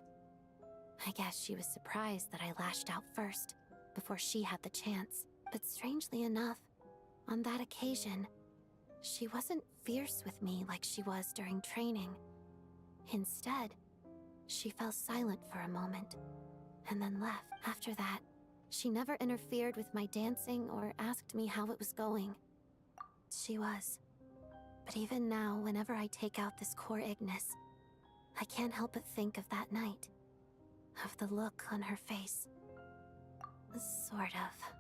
I guess she was surprised that I lashed out first, before she had the chance. But strangely enough, on that occasion, she wasn't fierce with me like she was during training. Instead, she fell silent for a moment, and then left. After that, she never interfered with my dancing or asked me how it was going. She was. But even now, whenever I take out this core Ignis, I can't help but think of that night. Of the look on her face. Sort of.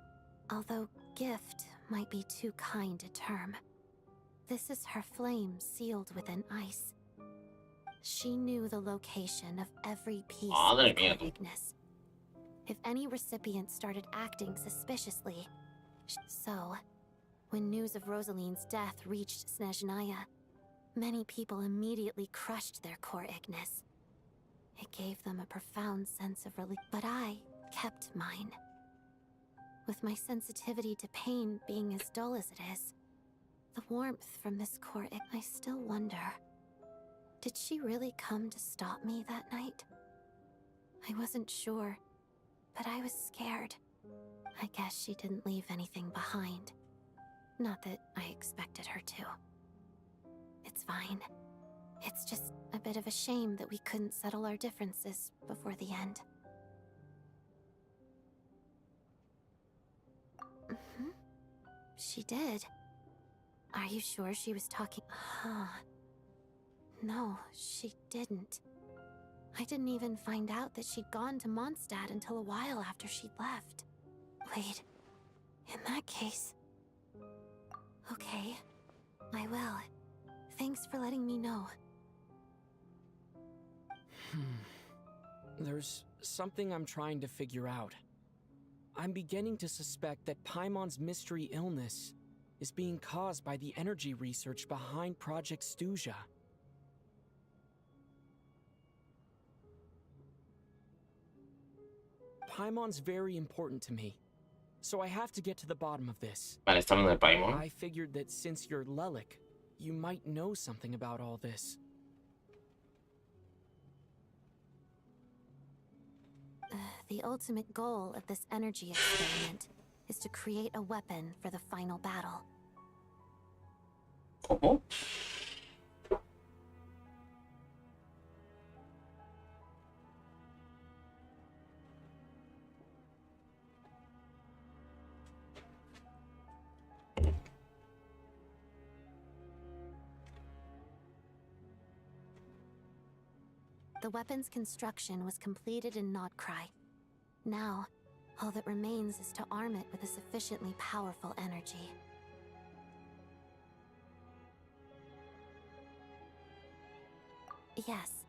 Although gift might be too kind a term. This is her flame sealed within ice. She knew the location of every piece of Madre mía, core tú. Ignis. If any recipient started acting suspiciously. So, when news of Rosaline's death reached Snezhnaya, many people immediately crushed their core Ignis. It gave them a profound sense of relief, but I kept mine. With my sensitivity to pain being as dull as it is, the warmth from this core Ignis, I still wonder, did she really come to stop me that night? I wasn't sure, but I was scared. I guess she didn't leave anything behind. Not that I expected her to. It's fine. It's just a bit of a shame that we couldn't settle our differences before the end. She did. Are you sure she was talking? Huh. No, she didn't. I didn't even find out that she'd gone to Mondstadt until a while after she'd left. Wait, in that case... Okay, I will. Thanks for letting me know. There's something I'm trying to figure out. I'm beginning to suspect that Paimon's mystery illness is being caused by the energy research behind Project Snezhnaya. Paimon's very important to me, so I have to get to the bottom of this. Vale, está hablando de Paimon. I figured that since you're Lelik, you might know something about all this. The ultimate goal of this energy experiment is to create a weapon for the final battle. ¿Cómo? The weapon's construction was completed in Nodcry. Now, all that remains is to arm it with a sufficiently powerful energy. Yes.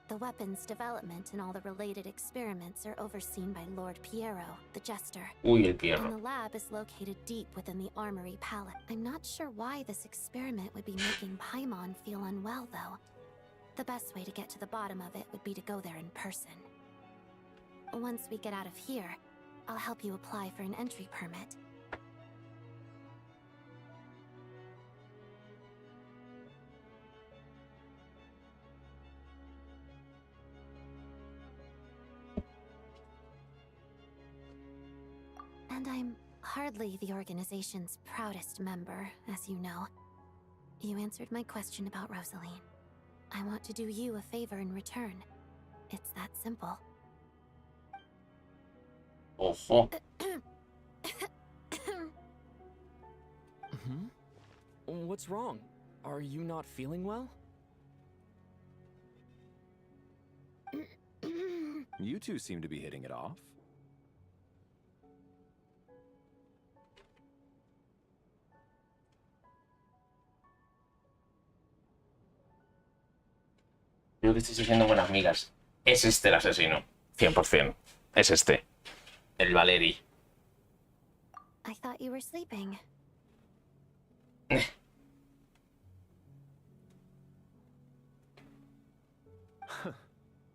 The weapon's development and all the related experiments are overseen by Lord Piero, the Jester. Uy, el Piero. And the lab is located deep within the Armory Palace. I'm not sure why this experiment would be making Paimon feel unwell, though. The best way to get to the bottom of it would be to go there in person. Once we get out of here, I'll help you apply for an entry permit. And I'm hardly the organization's proudest member, as you know. You answered my question about Rosaline. I want to do you a favor in return. It's that simple. Ojo. What's wrong? Are you not feeling well? You two seem to be hitting it off. Creo que estáis haciendo buenas migas. Es este el asesino. 100%. Es este. El Valeri. I thought you were sleeping.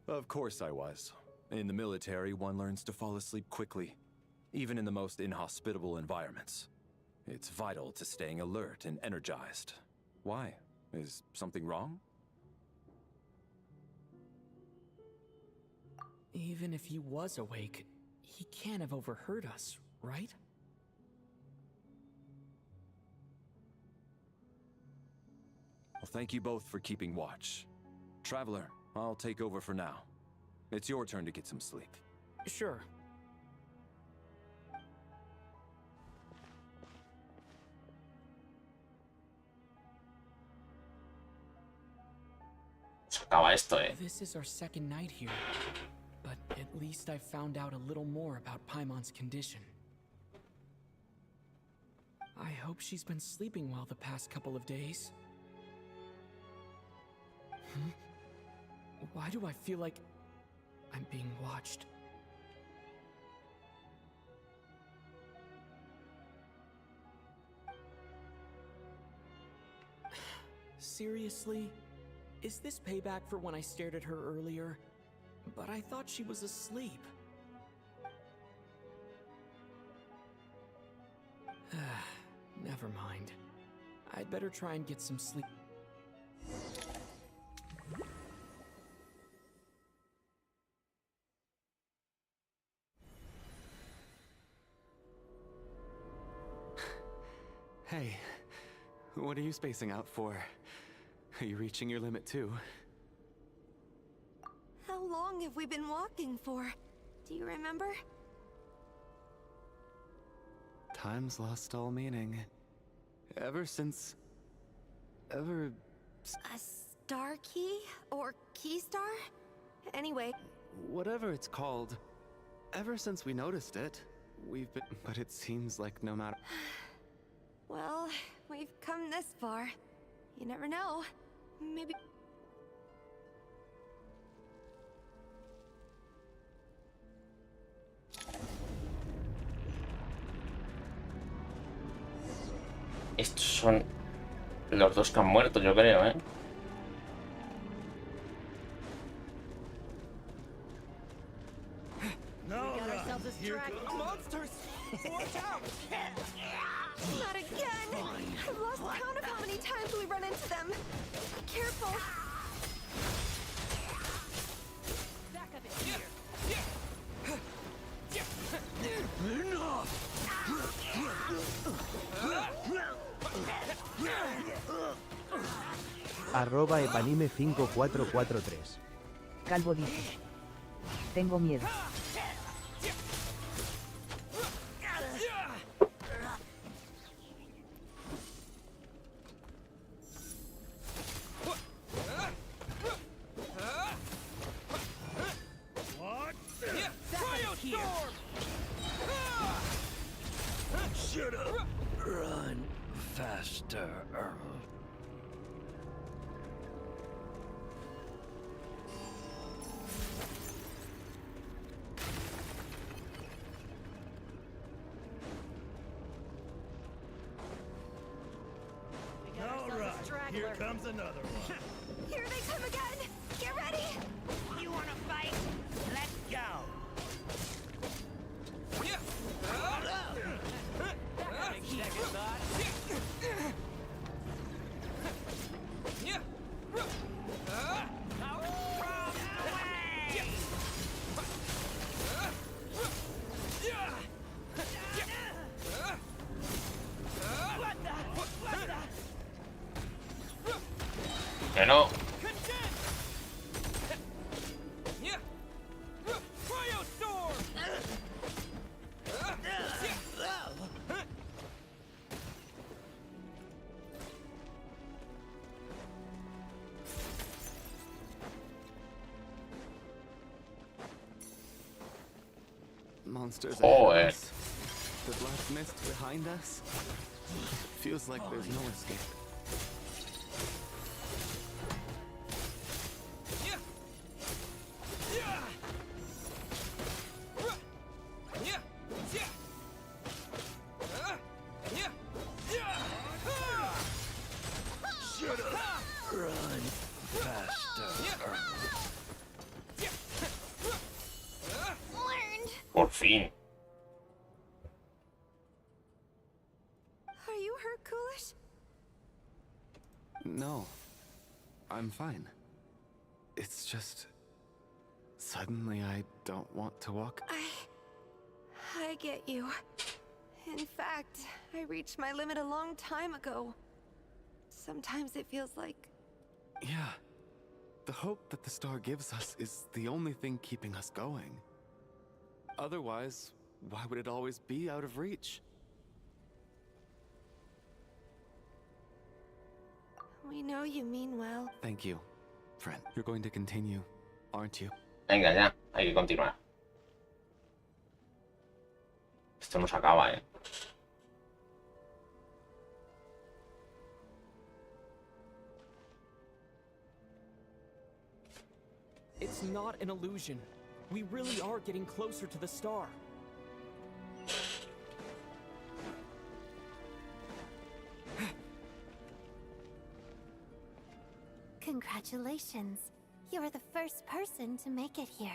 Of course I was. In the military, one learns to fall asleep quickly, even in the most inhospitable environments. It's vital to staying alert and energized. Why? Is something wrong? Even if he was awake, he can't have overheard us, right? Well, thank you both for keeping watch. Traveler, I'll take over for now. It's your turn to get some sleep. Sure. Se acaba esto, eh. This is our second night here, but at least I found out a little more about Paimon's condition. I hope she's been sleeping well the past couple of days. Why do I feel like I'm being watched? Seriously? Is this payback for when I stared at her earlier? But I thought she was asleep. Never mind. I'd better try and get some sleep. Hey, what are you spacing out for? Are you reaching your limit too? How long have we been walking for? Do you remember? Time's lost all meaning. Ever since... A star key? Or key star? Anyway. Whatever it's called. Ever since we noticed it, we've been... But it seems like no matter... Well, we've come this far. You never know. Maybe... Estos son los dos que han muerto, yo creo, ¿eh? No, here come monsters! Watch out! Not again! I've lost count of how many times we run into them. Be careful. Back up in here. @epanime5443. Calvo dice. Tengo miedo. Run faster. All right, here comes another one. Here they come again! Get ready! You wanna fight? Let's go. Que no. Monsters ahead Oh, of us. The black mist behind us. Feels like there's no escape. Run faster. Por fin. Are you hurt, Coolish? No. I'm fine. It's just... Suddenly I don't want to walk. I get you. In fact, I reached my limit a long time ago. Sometimes it feels like... Yeah. The hope that the star gives us is the only thing keeping us going. Otherwise, why would it always be out of reach? We know you mean well. Thank you, friend. You're going to continue, aren't you? Venga, ya. Hay que continuar. Esto no se acaba, ¿eh? It's not an illusion. We really are getting closer to the star. Congratulations. You're the first person to make it here.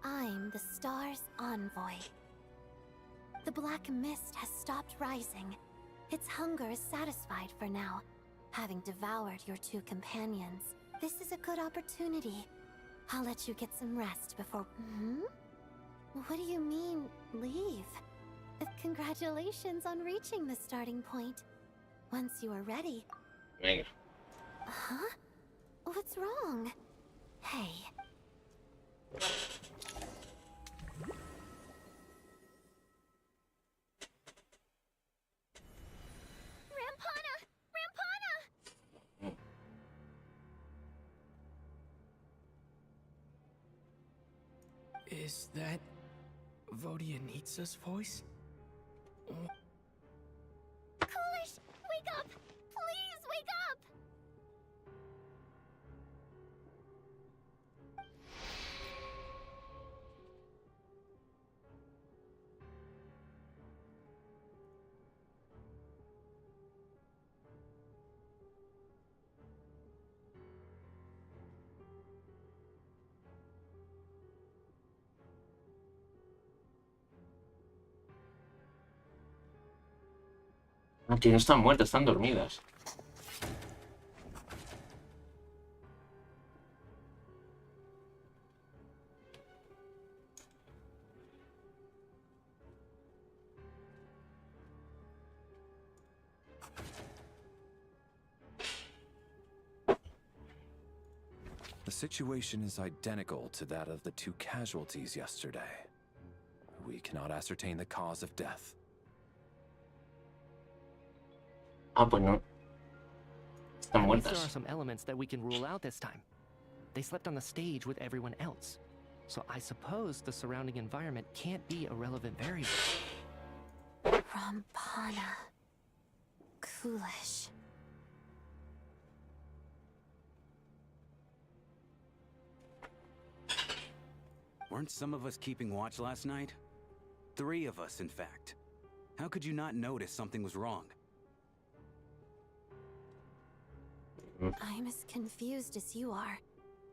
I'm the star's envoy. The black mist has stopped rising. Its hunger is satisfied for now, having devoured your two companions. This is a good opportunity. I'll let you get some rest before... What do you mean, leave? Congratulations on reaching the starting point. Once you are ready... Venga. Huh? What's wrong? Hey... Is that Vodyanitsa's voice? Coolish, wake up! Please wake up! No, que no están muertas, están dormidas. The situation is identical to that of the two casualties yesterday. We cannot ascertain the cause of death. Ah, pues no. Están At least there muertas. are some elements that we can rule out this time. They slept on the stage with everyone else. So I suppose the surrounding environment can't be a relevant variable. Rampana. Coolish. Weren't some of us keeping watch last night? 3 of us, in fact. How could you not notice something was wrong? I'm as confused as you are.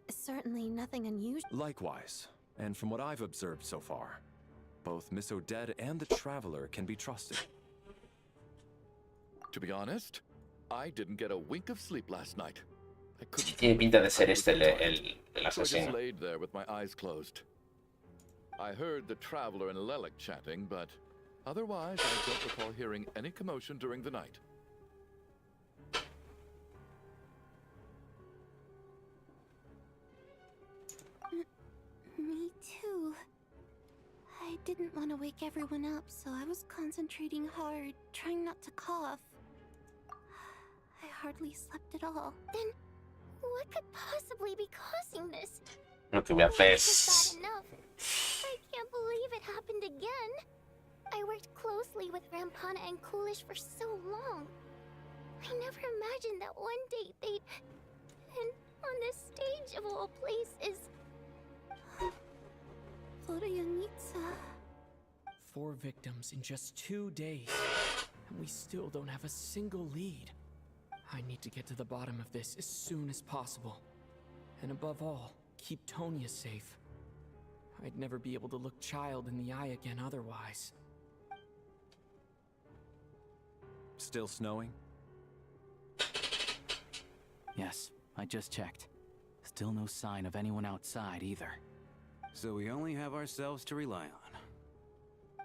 Certainly nothing unusual. Likewise, and from what I've observed so far, both Miss Odette and the Traveler can be trusted. To be honest, I didn't get a wink of sleep last night. I couldn't. Tiene pinta de ser este el So I just asesino. laid there with my eyes closed. I heard the Traveler and Lelek chatting, but otherwise I don't recall hearing any commotion during the night. Me too. I didn't want to wake everyone up, so I was concentrating hard, trying not to cough. I hardly slept at all. Then, what could possibly be causing this? Lo que voy a hacer This es... is bad enough. I can't believe it happened again. I worked closely with Rampana and Coolish for so long. I never imagined that one day they'd... And on the stage of all places... Vodianitsa. 4 victims in just 2 days. And we still don't have a single lead. I need to get to the bottom of this as soon as possible. And above all, keep Tonya safe. I'd never be able to look Child in the eye again otherwise. Still snowing? Yes, I just checked. Still no sign of anyone outside either. So we only have ourselves to rely on.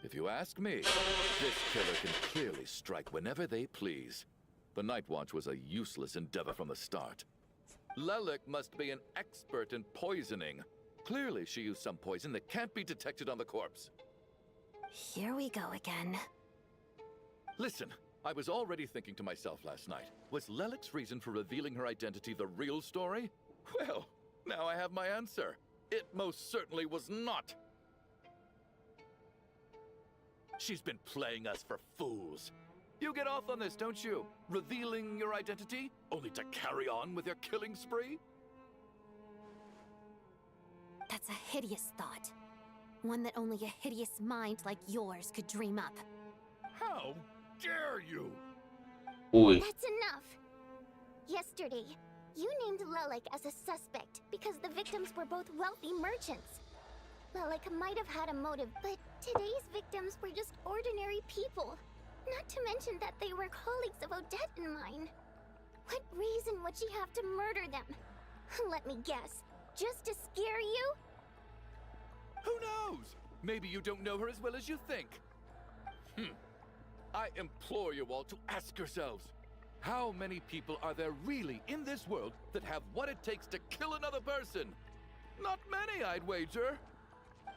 If you ask me, this killer can clearly strike whenever they please. The Night Watch was a useless endeavor from the start. Lelik must be an expert in poisoning. Clearly she used some poison that can't be detected on the corpse. Here we go again. Listen, I was already thinking to myself last night, was Lelik's reason for revealing her identity the real story? Well, now I have my answer. It most certainly was not. She's been playing us for fools. You get off on this, don't you? Revealing your identity, only to carry on with your killing spree? That's a hideous thought. One that only a hideous mind like yours could dream up. How dare you? Uy. That's enough. Yesterday, you named Lelik as a suspect because the victims were both wealthy merchants. Lelik might have had a motive, but today's victims were just ordinary people. Not to mention that they were colleagues of Odette and mine. What reason would she have to murder them? Let me guess. Just to scare you? Who knows? Maybe you don't know her as well as you think. I implore you all to ask yourselves, how many people are there really in this world that have what it takes to kill another person? Not many, I'd wager.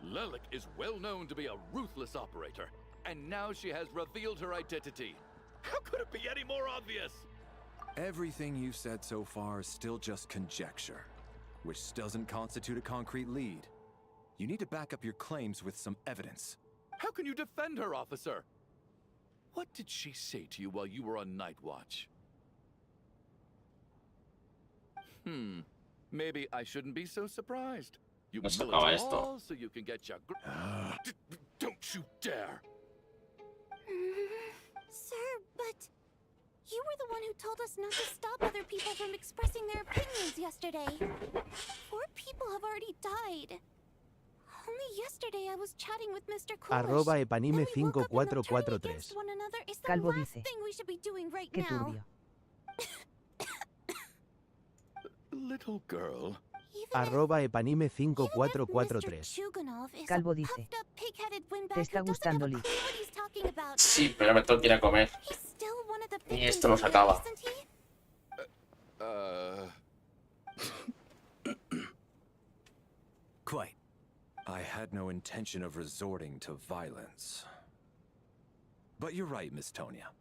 Lelik is well known to be a ruthless operator, and now she has revealed her identity. How could it be any more obvious? Everything you've said so far is still just conjecture, which doesn't constitute a concrete lead. You need to back up your claims with some evidence. How can you defend her, officer? What did she say to you while you were on Night Watch? Maybe I shouldn't be so surprised. You No se kill acaba it esto. all so you can get your... Don't you dare! Sir, but you were the one who told us not to stop other people from expressing their opinions yesterday. 4 people have already died. Only yesterday I was chatting with Mr. Coolish. @epanime5443. Calvo dice. Qué turbio. Little girl. @epanime5443. Calvo dice. ¿Te está gustando, Lee? Sí, pero me tengo que ir a comer. Y esto no se acaba. Quite. I had no intention of resorting to violence. But you're right, Miss Tonya.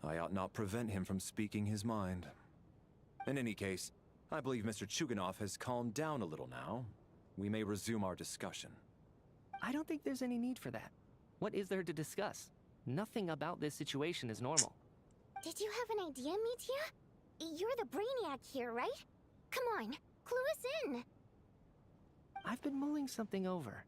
I ought not prevent him from speaking his mind. In any case, I believe Mr. Chuganov has calmed down a little now. We may resume our discussion. I don't think there's any need for that. What is there to discuss? Nothing about this situation is normal. Did you have an idea, Mitya? You're the brainiac here, right? Come on, clue us in. I've been mulling something over.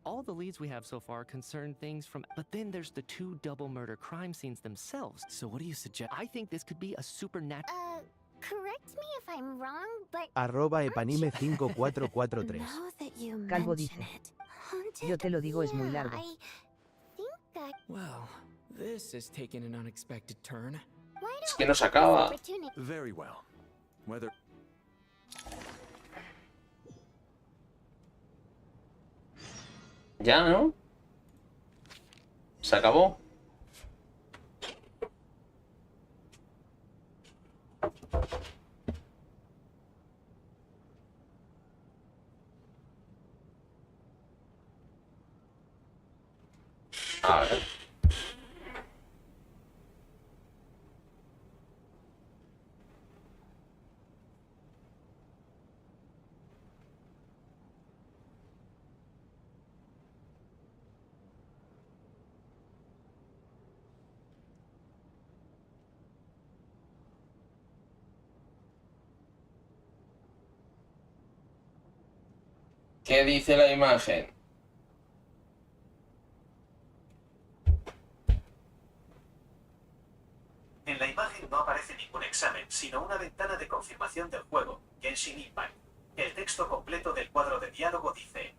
All the leads we have so far concern things from... But then there's the 2 double murder crime scenes themselves. So what do you suggest? I think this could be a supernatural... Correct me if I'm wrong, but... @epanime5443. Calvo dice. Yo te lo digo, es muy largo. I think that... Well, this has taken an unexpected turn. Es que no se acaba. Very well. Whether... Ya, ¿no? Se acabó. A ver. ¿Qué dice la imagen? En la imagen no aparece ningún examen, sino una ventana de confirmación del juego, Genshin Impact. El texto completo del cuadro de diálogo dice: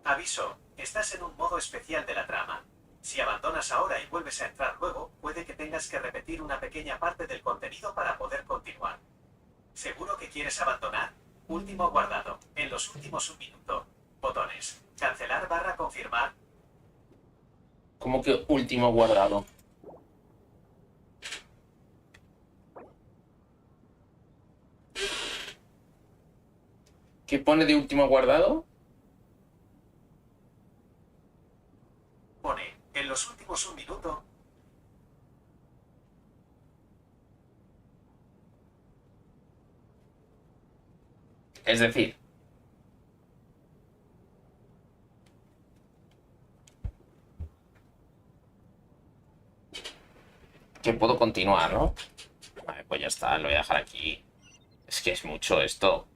aviso, estás en un modo especial de la trama. Si abandonas ahora y vuelves a entrar luego, puede que tengas que repetir una pequeña parte del contenido para poder continuar. ¿Seguro que quieres abandonar? Último guardado. En los últimos un minuto. Botones. Cancelar / confirmar. ¿Cómo que último guardado? ¿Qué pone de último guardado? Pone, en los últimos un minuto. Es decir, que puedo continuar, ¿no? Vale, pues ya está, lo voy a dejar aquí. Es que es mucho esto.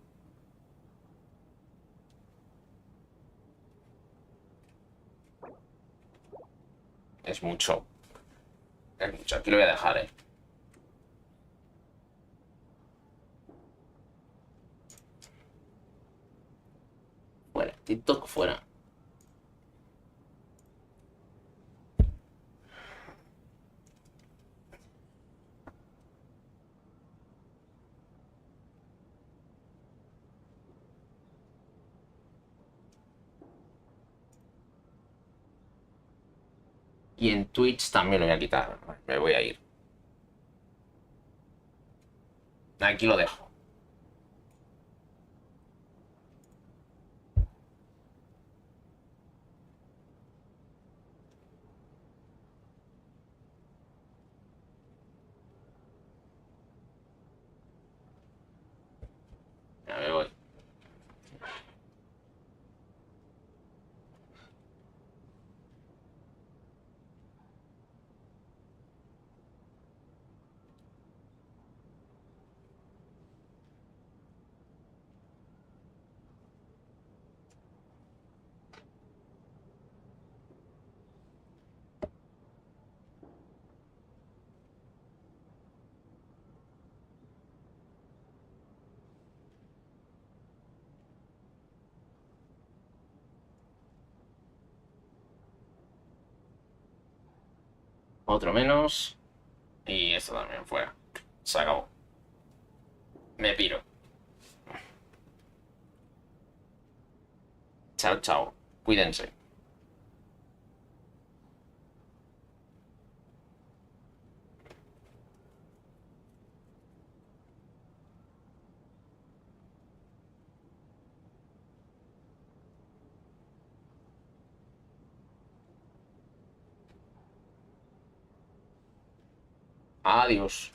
Es mucho. Es mucho. Aquí lo voy a dejar, ¿eh? Fuera. TikTok fuera. Y en Twitch también lo voy a quitar. Me voy a ir. Aquí lo dejo. Ya me voy. Otro menos. Y esto también fuera. Se acabó. Me piro. Chao, chao. Cuídense. Adiós.